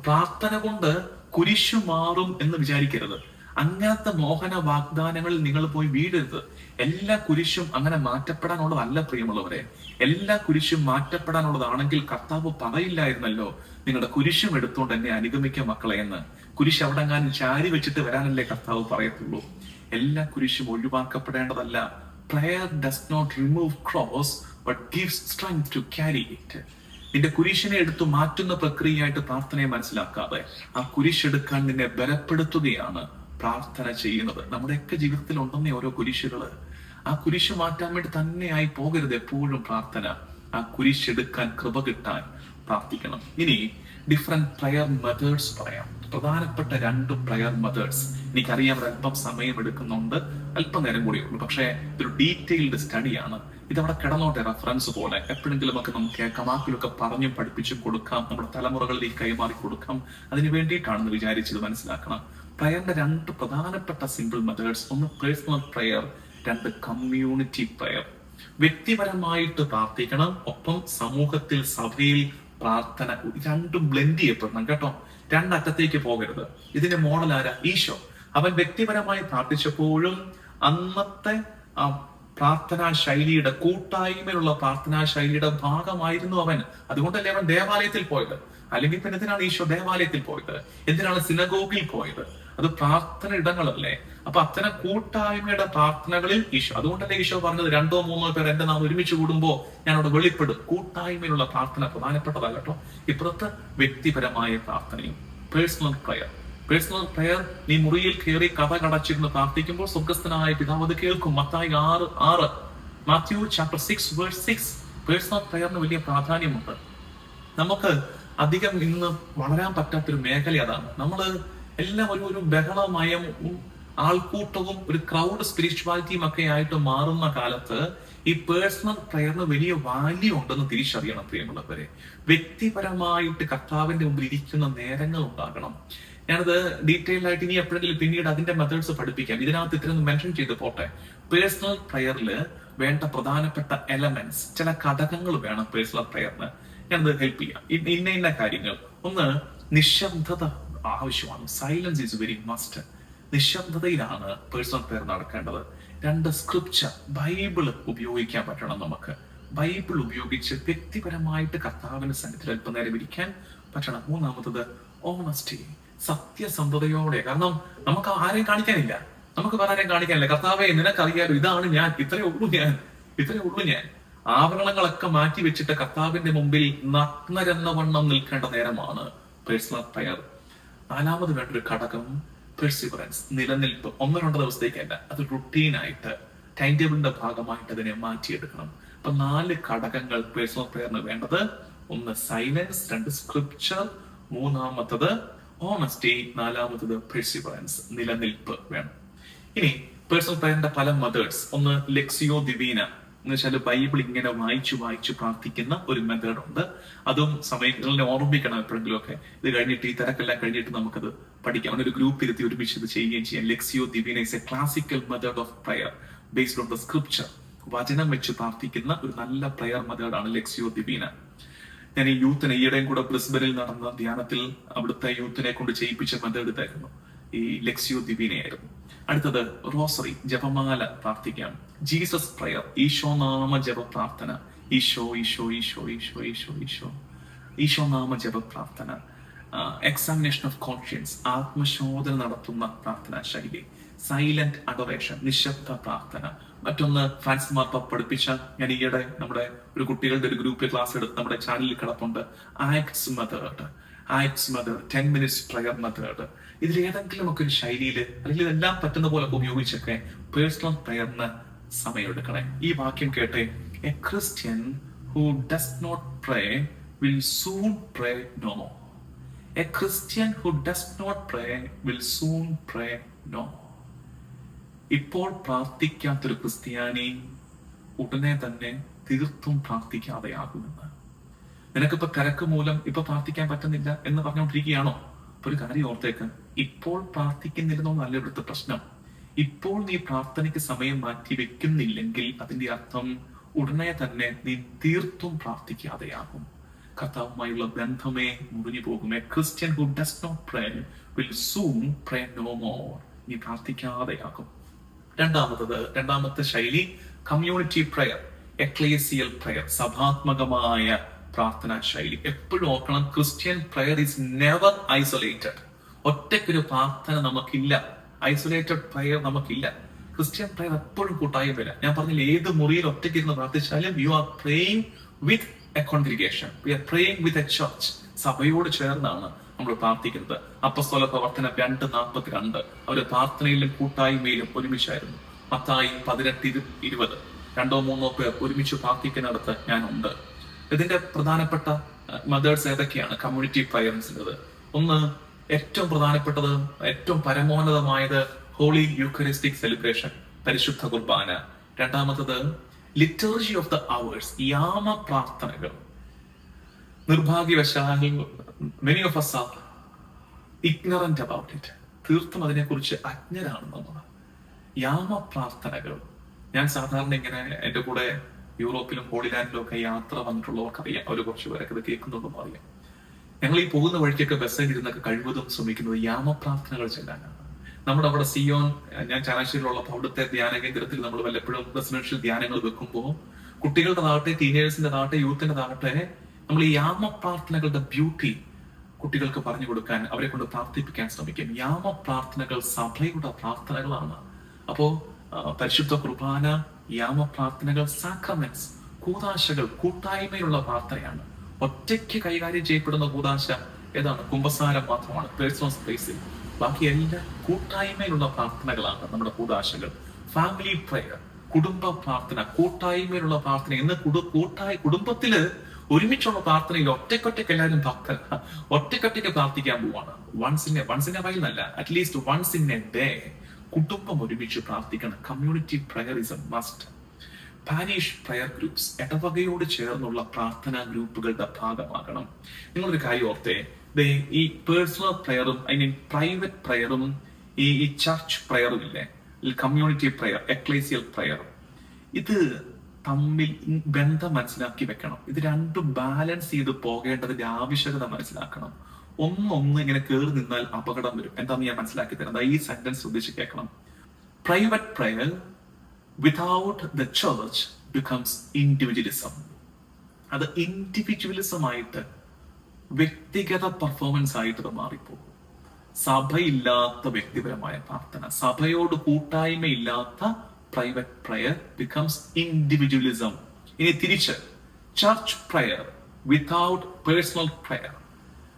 പ്രാർത്ഥന കൊണ്ട് കുരിശു മാറും എന്ന് വിചാരിക്കരുത്. അങ്ങനത്തെ മോഹന വാഗ്ദാനങ്ങളിൽ നിങ്ങൾ പോയി വീഴരുത്. എല്ലാ കുരിശും അങ്ങനെ മാറ്റപ്പെടാനുള്ളതല്ല പ്രിയമുള്ളവരെ. എല്ലാ കുരിശും മാറ്റപ്പെടാനുള്ളതാണെങ്കിൽ കർത്താവ് പറയില്ലായിരുന്നല്ലോ, നിങ്ങളുടെ കുരിശും എടുത്തുകൊണ്ട് എന്നെ അനുഗമിക്കുക മക്കളെ എന്ന്. കുരിശ് അവിടെ എങ്ങാനും ചാരി വെച്ചിട്ട് വരാനല്ലേ കർത്താവ് പറയത്തുള്ളൂ. എല്ലാ കുരിശും ഒഴിവാക്കപ്പെടേണ്ടതല്ല. Prayer does not remove cross but gives strength to carry it. നിന്റെ കുരിശിനെ എടുത്തു മാറ്റുന്ന പ്രക്രിയയായിട്ട് പ്രാർത്ഥനയെ മനസ്സിലാക്കാതെ ആ കുരിശെടുക്കാൻ നിന്നെ ബലപ്പെടുത്തുകയാണ് പ്രാർത്ഥന ചെയ്യുന്നത്. നമ്മുടെയൊക്കെ ജീവിതത്തിൽ ഉണ്ടെന്നേ ഓരോ കുരിശുകള്. ആ കുരിശ് മാറ്റാൻ വേണ്ടി തന്നെയായി പോകരുത് എപ്പോഴും പ്രാർത്ഥന. ആ കുരിശെടുക്കാൻ കൃപ കിട്ടാൻ പ്രാർത്ഥിക്കണം. ഇനി ഡിഫറെന്റ് പ്രയർ മെത്തേഡ്സ് പറയാം. പ്രധാനപ്പെട്ട 2 പ്രയർ മെത്തേഡ്സ്. എനിക്കറിയാം അല്പം സമയം എടുക്കുന്നുണ്ട്, അല്പനേരം കൂടി ഉള്ളൂ. പക്ഷേ ഒരു ഡീറ്റെയിൽഡ് സ്റ്റഡിയാണ്. ഇതവിടെ കിടന്നോട്ടെ, റെഫറൻസ് പോലെ എപ്പോഴെങ്കിലും ഒക്കെ നമുക്ക് കേൾക്കാം, ആക്കിലൊക്കെ പറഞ്ഞും പഠിപ്പിച്ചും കൊടുക്കാം, നമ്മുടെ തലമുറകളിലേക്ക് കൈമാറി കൊടുക്കാം. അതിന് വേണ്ടിയിട്ടാണെന്ന് വിചാരിച്ചത് മനസ്സിലാക്കണം. പ്രയറിന്റെ 2 പ്രധാനപ്പെട്ട simple methods. 1 personal prayer, 2 community prayer. വ്യക്തിപരമായിട്ട് പ്രാർത്ഥിക്കണം, ഒപ്പം സമൂഹത്തിൽ സഭയിൽ പ്രാർത്ഥന. രണ്ടും ബ്ലെൻഡ് ചെയ്യപ്പെടണം കേട്ടോ. രണ്ടറ്റത്തേക്ക് പോകരുത്. ഇതിന്റെ മോഡൽ ആരാ? ഈശോ. അവൻ വ്യക്തിപരമായി പ്രാർത്ഥിച്ചപ്പോഴും അന്നത്തെ ആ പ്രാർത്ഥനാ ശൈലിയുടെ, കൂട്ടായ്മയിലുള്ള പ്രാർത്ഥനാ ശൈലിയുടെ ഭാഗമായിരുന്നു അവൻ. അതുകൊണ്ടല്ലേ അവൻ ദേവാലയത്തിൽ പോയത്. അല്ലെങ്കിൽ പിന്നെ എന്തിനാണ് ഈശോ ദേവാലയത്തിൽ പോയത്? എന്തിനാണ് സിനഗോഗിൽ പോയത്? അത് പ്രാർത്ഥന ഇടങ്ങളല്ലേ. അപ്പൊ അത്തരം കൂട്ടായ്മയുടെ പ്രാർത്ഥനകളിൽ ഈശോ, അതുകൊണ്ടല്ലേ ഈശോ പറഞ്ഞത് 2-3 പേർ എന്റെ നാം ഒരുമിച്ച് കൂടുമ്പോ ഞാൻ അവിടെ വെളിപ്പെടും. കൂട്ടായ്മയിലുള്ള പ്രാർത്ഥന പ്രധാനപ്പെട്ടതാകട്ടോ. ഇപ്പുറത്ത് വ്യക്തിപരമായ പ്രാർത്ഥനയും, പേഴ്സണൽ പ്രയർ. പേഴ്സണൽ പ്രയർ, നീ മുറിയിൽ കയറി കഥ കടച്ചിരുന്ന് പ്രാർത്ഥിക്കുമ്പോൾ സ്വർഗസ്ഥനായ പിതാവ് അത് കേൾക്കും. Mathai 6:6, Matthew chapter 6:6. പേഴ്സണൽ പ്രയറിന് വലിയ പ്രാധാന്യമുണ്ട്. നമുക്ക് അധികം ഇന്ന് വളരാൻ പറ്റാത്തൊരു മേഖല അതാണ്. നമ്മള് എല്ലാം ഒരു ബഹളമയവും ആൾക്കൂട്ടവും ഒരു ക്രൗഡ് സ്പിരിച്വാലിറ്റിയും ഒക്കെ ആയിട്ട് മാറുന്ന കാലത്ത് ഈ പേഴ്സണൽ പ്രയറിന് വലിയ വാല്യൂ ഉണ്ടെന്ന് തിരിച്ചറിയണം പ്രിയമുള്ളവരെ. വ്യക്തിപരമായിട്ട് കർത്താവിന്റെ മുമ്പിൽ ഇരിക്കുന്ന നേരങ്ങൾ ഉണ്ടാകണം. ഞാനത് ഡീറ്റെയിൽ ആയിട്ട് ഇനി എപ്പോഴെങ്കിലും പിന്നീട് അതിന്റെ മെത്തേഡ്സ് പഠിപ്പിക്കാം. ഇതിനകത്ത് ഇത്രയൊന്ന് മെൻഷൻ ചെയ്ത് പോട്ടെ. പേഴ്സണൽ പ്രയറിൽ വേണ്ട പ്രധാനപ്പെട്ട എലമെന്റ്സ്, ചില ഘടകങ്ങൾ വേണം പേഴ്സണൽ പ്രയറിന്. ഞാനത് ഹെൽപ്പ് ചെയ്യാം. ഇന്ന കാര്യങ്ങൾ. ഒന്ന്, നിശബ്ദത ആവശ്യമാണ്. Silence is very must. നിശബ്ദതയിലാണ് പേഴ്സണൽ പ്രയർ നടക്കേണ്ടത്. 2, സ്ക്രിപ്ചർ, ബൈബിൾ ഉപയോഗിക്കാൻ പറ്റണം നമുക്ക്. ബൈബിൾ ഉപയോഗിച്ച് വ്യക്തിപരമായിട്ട് കർത്താവിന്റെ സന്നിധിയിൽ അല്പനേരം ഇരിക്കാൻ പറ്റണം. 3, ഓണസ്റ്റി, സത്യസന്ധതയോടെ. കാരണം നമുക്ക് ആരെയും കാണിക്കാനില്ല, നമുക്ക് വേറെ ആരെയും കാണിക്കാനില്ല. കർത്താവെ, നിനക്കറിയാലോ, ഇതാണ് ഞാൻ, ഇത്രയേ ഉള്ളൂ ഞാൻ. ആഭരണങ്ങളൊക്കെ മാറ്റി വെച്ചിട്ട് കർത്താവിന്റെ മുമ്പിൽ നഗ്നരെന്നവണ്ണം നിൽക്കേണ്ട നേരമാണ് പേഴ്സണൽ പ്രയർ. 4 വേണ്ടൊരു ഘടകം പെർസിവറൻസ്, നിലനിൽപ്പ്. 1-2 ദിവസത്തേക്കല്ല, അത് റുട്ടീനായിട്ട് ടൈം ടേബിളിന്റെ ഭാഗമായിട്ട് അതിനെ മാറ്റിയെടുക്കണം. അപ്പൊ 4 ഘടകങ്ങൾ പേഴ്സണൽ പ്രയറിന് വേണ്ടത്. 1, സൈലൻസ്. 2, സ്ക്രിപ്ചർ. 3, ഓണസ്റ്റി. 4, പെർസിവറൻസ്, നിലനിൽപ്പ് വേണം. ഇനി പേഴ്സണൽ പ്രയറിന്റെ പല മെത്തേഡ്സ്. 1, ലെക്സിയോ ദിവീന എന്ന് വെച്ചാൽ ബൈബിൾ ഇങ്ങനെ വായിച്ചു പ്രാർത്ഥിക്കുന്ന ഒരു മെത്തേഡ് ഉണ്ട്. അതും സമയങ്ങളിൽ ഓർമ്മിക്കണം എപ്പോഴെങ്കിലും ഒക്കെ. ഇത് കഴിഞ്ഞിട്ട്, ഈ തിരക്കെല്ലാം കഴിഞ്ഞിട്ട് നമുക്കത് പഠിക്കാം. അങ്ങനെ ഒരു ഗ്രൂപ്പ് ഇരുത്തി ഒരുമിച്ച് ഇത് ചെയ്യുകയും ചെയ്യാം. Lectio divina is a classical method of prayer based on the scripture. വചനം വെച്ച് പ്രാർത്ഥിക്കുന്ന ഒരു നല്ല പ്രയർ മെത്തേഡാണ് ലെക്സിയോ ദിവീന. ഞാൻ ഈ യൂത്തിനെ ഈയിടെയും കൂടെ ബ്രിസ്ബനിൽ നടന്ന ധ്യാനത്തിൽ അവിടുത്തെ യൂത്തിനെ കൊണ്ട് ചെയ്യിപ്പിച്ച മെത്തേഡ് ഇതായിരുന്നു, ഈ ലെക്സിയോ ദിവീനയായിരുന്നു. അടുത്തത് റോസറി, ജപമാല പ്രാർത്ഥിക്കാം. ജീസസ് പ്രയർ, ഈശോ നാമ ജപ പ്രാർത്ഥന. ഈശോ ഈശോ ഈശോ ഈശോ ഈശോ ഈശോ ഈശോ നാമ ജപ പ്രാർത്ഥന. എക്സാമിനേഷൻ ഓഫ് കോൺഷ്യൻസ്, ആത്മശോധന നടത്തുന്ന പ്രാർത്ഥനാ ശൈലി. സൈലന്റ് അഡോറേഷൻ, നിശബ്ദ പ്രാർത്ഥന. മറ്റൊന്ന് ഫ്രാൻസിസ് മാർപ്പാപ്പ പഠിപ്പിച്ച, ഞാൻ ഈയിടെ നമ്മുടെ ഒരു കുട്ടികളുടെ ഒരു ഗ്രൂപ്പിൽ ക്ലാസ് എടുത്ത് നമ്മുടെ ചാനലിൽ കിടപ്പുണ്ട്, acts method. 10 minutes prayer method. ഇതിൽ ഏതെങ്കിലും ഒക്കെ ഒരു ശൈലിയിൽ, അല്ലെങ്കിൽ ഇതെല്ലാം പറ്റുന്ന പോലെ ഉപയോഗിച്ചൊക്കെ പേഴ്സണൽ പ്രയറിന് സമയമെടുക്കണേ. ഈ വാക്യം കേട്ടെ, a Christian who does not pray will soon pray no more. A Christian who does not pray will soon pray no more. ഇപ്പോൾ പ്രാർത്ഥിക്കാത്തൊരു ക്രിസ്ത്യാനി ഉടനെ തന്നെ തീർത്തും പ്രാർത്ഥിക്കാതെയാകുമെന്ന്. നിനക്കിപ്പോ തിരക്ക് മൂലം ഇപ്പൊ പ്രാർത്ഥിക്കാൻ പറ്റുന്നില്ല എന്ന് പറഞ്ഞുകൊണ്ടിരിക്കുകയാണോ? ഒരു കാര്യം ഓർത്തേക്ക്, ഇപ്പോൾ പ്രാർത്ഥിക്കുന്നില്ലെന്നല്ല ഇവിടുത്തെ പ്രശ്നം. ഇപ്പോൾ നീ പ്രാർത്ഥനയ്ക്ക് സമയം മാറ്റി വെക്കുന്നില്ലെങ്കിൽ അതിന്റെ അർത്ഥം ഉടനെ തന്നെ നീ തീർത്തും പ്രാർത്ഥിക്കാതെയാകും. കർത്താവുമായുള്ള ബന്ധമേ മുറിഞ്ഞു പോകും. A Christian who does not pray will soon pray no more. നീ പ്രാർത്ഥിക്കാതെയാകും. രണ്ടാമത്തെ ശൈലി കമ്മ്യൂണിറ്റി പ്രയർ, എക്ലേസിയൽ പ്രയർ, സഭാത്മകമായ പ്രാർത്ഥനാ ശൈലി. എപ്പോഴും ഓർക്കണം, Christian prayer is never isolated. ഒറ്റയ്ക്കൊരു പ്രാർത്ഥന നമുക്കില്ല, ഐസൊലേറ്റഡ് പ്രയർ നമുക്കില്ല. ക്രിസ്ത്യൻ പ്രയർ എപ്പോഴും കൂട്ടായ്മയില്ല. ഞാൻ പറഞ്ഞില്ല, ഏത് മുറിയിൽ ഒറ്റയ്ക്ക് ഇരുന്ന് പ്രാർത്ഥിച്ചാലും you are praying with a congregation, we are praying with a church. സഭയോട് ചേർന്നാണ് നമ്മൾ പ്രാർത്ഥിക്കുന്നത്. അപ്പസ്തോല പ്രവർത്തനം 2:42 അവര് പ്രാർത്ഥനയിലും കൂട്ടായ്മയിലും ഒരുമിച്ചായിരുന്നു. മത്തായി 18:20 2-3 പേർ ഒരുമിച്ച് പ്രാർത്ഥിക്കുന്നിടത്ത് ഞാനുണ്ട്. ഇതിന്റെ പ്രധാനപ്പെട്ട മെത്തേഡ്സ് ഏതൊക്കെയാണ് കമ്മ്യൂണിറ്റി പ്രയർസിൻ്റെത്? 1, ഏറ്റവും പ്രധാനപ്പെട്ടത്, ഏറ്റവും പരമോന്നതമായത് ഹോളി യൂക്കറിസ്റ്റിക് സെലിബ്രേഷൻ, പരിശുദ്ധ കുർബാന. 2, ലിറ്റർജി ഓഫ് ദ അവേഴ്സ്, യാമ പ്രാർത്ഥനകൾ. നിർഭാഗ്യവശാൽ many of us are ignorant about it. തീർത്തും അതിനെക്കുറിച്ച് അജ്ഞരാണ് നമ്മൾ. യാമ പ്രാർത്ഥനകൾ, ഞാൻ സാധാരണ ഇങ്ങനെ എൻ്റെ കൂടെ യൂറോപ്പിലും ഹോളിലാൻഡിലും ഒക്കെ യാത്ര വന്നിട്ടുള്ളവർക്ക് അറിയാം. അവർ കുറച്ച് പേരൊക്കെ ഇത് കേൾക്കുന്നുണ്ടെന്ന് അറിയാം. ഞങ്ങൾ ഈ പോകുന്ന വഴിക്കൊക്കെ ബസ്സിൽ ഇരുന്നൊക്കെ കഴിവതും ശ്രമിക്കുന്നത് യാമപ്രാർത്ഥനകൾ ചെല്ലാനാണ്. നമ്മുടെ അവിടെ സിയോൻ, ഞാൻ ചങ്ങനാശ്ശേരിയിലുള്ളപ്പോൾ അവിടുത്തെ ധ്യാന കേന്ദ്രത്തിൽ നമ്മൾ വല്ലപ്പോഴും റെസിഡൻഷ്യൽ ധ്യാനങ്ങൾ വെക്കുമ്പോൾ കുട്ടികളുടെതാകട്ടെ, ടീനേജേഴ്സിൻ്റെതാകട്ടെ, യൂത്തിൻ്റെതാകട്ടെ, നമ്മൾ ഈ യാമപ്രാർത്ഥനകളുടെ ബ്യൂട്ടി കുട്ടികൾക്ക് പറഞ്ഞു കൊടുക്കാൻ, അവരെ കൊണ്ട് പ്രാർത്ഥിപ്പിക്കാൻ ശ്രമിക്കും. യാമപ്രാർത്ഥനകൾ സഭയുടെ പ്രാർത്ഥനകളാണ്. അപ്പോ പരിശുദ്ധ കുർബാന, യാമപ്രാർത്ഥനകൾ, സാക്രമെന്റ്സ്, കൂദാശകൾ കൂട്ടായ്മയിലുള്ള പ്രാർത്ഥനയാണ്. ഒറ്റയ്ക്ക് കൈകാര്യം ചെയ്യപ്പെടുന്ന കൂദാശ ഏതാണ്? കുമ്പസാരം മാത്രമാണ്, പേഴ്സണൽ സ്പേസിൽ. ബാക്കി എല്ലാ കൂട്ടായ്മയിലുള്ള പ്രാർത്ഥനകളാണ് നമ്മുടെ കൂദാശകൾ. ഫാമിലി പ്രയർ, കുടുംബ പ്രാർത്ഥന, കൂട്ടായ്മയിലുള്ള പ്രാർത്ഥന. ഇന്ന് കുടുംബത്തില് ഒരുമിച്ചുള്ള പ്രാർത്ഥനയിൽ ഒറ്റക്കൊറ്റയ്ക്ക് എല്ലാവരും ഒറ്റക്കൊറ്റയ്ക്ക് പ്രാർത്ഥിക്കാൻ പോവാണ്. വൺസ് ഇൻ എ വൈൽ എന്നല്ല, at least once in a day കുടുംബം ഒരുമിച്ച് പ്രാർത്ഥിക്കണം. Community prayer is a must. Parish prayer groups, ഇടവകയോട് ചേർന്നുള്ള പ്രാർത്ഥനാ ഗ്രൂപ്പുകളുടെ ഭാഗമാകണം. നിങ്ങളൊരു കാര്യം ഓർത്തേ, ഈ പേഴ്സണൽ പ്രയറും പ്രൈവറ്റ് പ്രയറും ഈ ചർച്ച് പ്രയറും ഇല്ലേ, കമ്മ്യൂണിറ്റി പ്രയർ, എക്ലേസിയൽ പ്രയർ, ഇത് തമ്മിൽ ബന്ധം മനസ്സിലാക്കി വെക്കണം. ഇത് രണ്ടും ബാലൻസ് ചെയ്ത് പോകേണ്ടതിന്റെ ആവശ്യകത മനസ്സിലാക്കണം. ഒന്നൊന്ന് ഇങ്ങനെ കയറി നിന്നാൽ അപകടം വരും. എന്താന്ന് ഞാൻ മനസ്സിലാക്കി തരുന്നത്, ഈ സെന്റൻസ് ശ്രദ്ധിച്ച് കേൾക്കണം. Private prayer without the church becomes individualism. അത് ഇൻഡിവിജ്വലിസം ആയിട്ട്, വ്യക്തിഗത പെർഫോമൻസ് ആയിട്ട് മാറിപ്പോകും. സഭയില്ലാത്ത വ്യക്തിപരമായ പ്രാർത്ഥന, സഭയോട് കൂട്ടായ്മയില്ലാത്ത പ്രൈവറ്റ് പ്രയർ ബിക്കംസ് ഇൻഡിവിജ്വലിസം. ഇനി തിരിച്ച്, church prayer without personal prayer,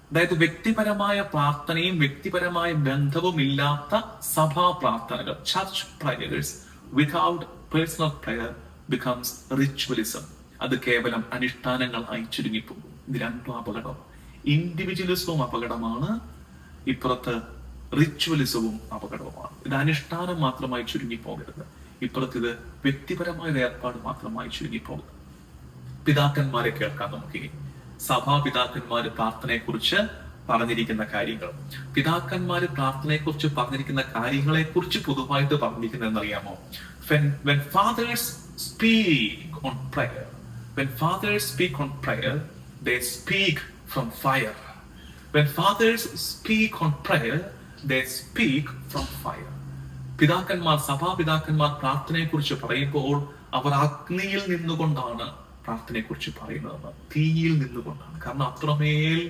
അതായത് വ്യക്തിപരമായ പ്രാർത്ഥനയും വ്യക്തിപരമായ ബന്ധവും ഇല്ലാത്ത സഭാ പ്രാർത്ഥനകൾ, church prayers without personal prayer becomes ritualism. അത് കേവലം അനുഷ്ഠാനങ്ങളായി ചുരുങ്ങിപ്പോകും. ഇത് രണ്ടും അപകടം. ഇൻഡിവിജ്വലിസവും അപകടമാണ്, ഇപ്പുറത്ത് റിച്വലിസവും അപകടവുമാണ്. ഇത് അനുഷ്ഠാനം മാത്രമായി ചുരുങ്ങിപ്പോകരുത്, ഇപ്പുറത്ത് ഇത് വ്യക്തിപരമായ ഏർപ്പാട് മാത്രമായി ചുരുങ്ങിപ്പോകരുത്. പിതാക്കന്മാരെ കേൾക്കാം നമുക്ക്. സഭാപിതാക്കന്മാര് പ്രാർത്ഥനയെ കുറിച്ച് പറഞ്ഞിരിക്കുന്ന കാര്യങ്ങൾ, പിതാക്കന്മാര് പ്രാർത്ഥനയെ കുറിച്ച് പറഞ്ഞിരിക്കുന്ന കാര്യങ്ങളെ കുറിച്ച് പൊതുവായിട്ട് പറഞ്ഞിരിക്കുന്നത് എന്നറിയാമോ? When fathers speak on prayer, they speak from fire. When fathers speak on prayer, they speak from fire. പിതാക്കന്മാർ, സഭാപിതാക്കന്മാർ പ്രാർത്ഥനയെ കുറിച്ച് പറയുമ്പോൾ അവർ അഗ്നിയിൽ നിന്നുകൊണ്ടാണ് പ്രാർത്ഥനയെ കുറിച്ച് പറയുന്നത്, തീയിൽ നിന്നുകൊണ്ടാണ്. കാരണം അത്രമേൽ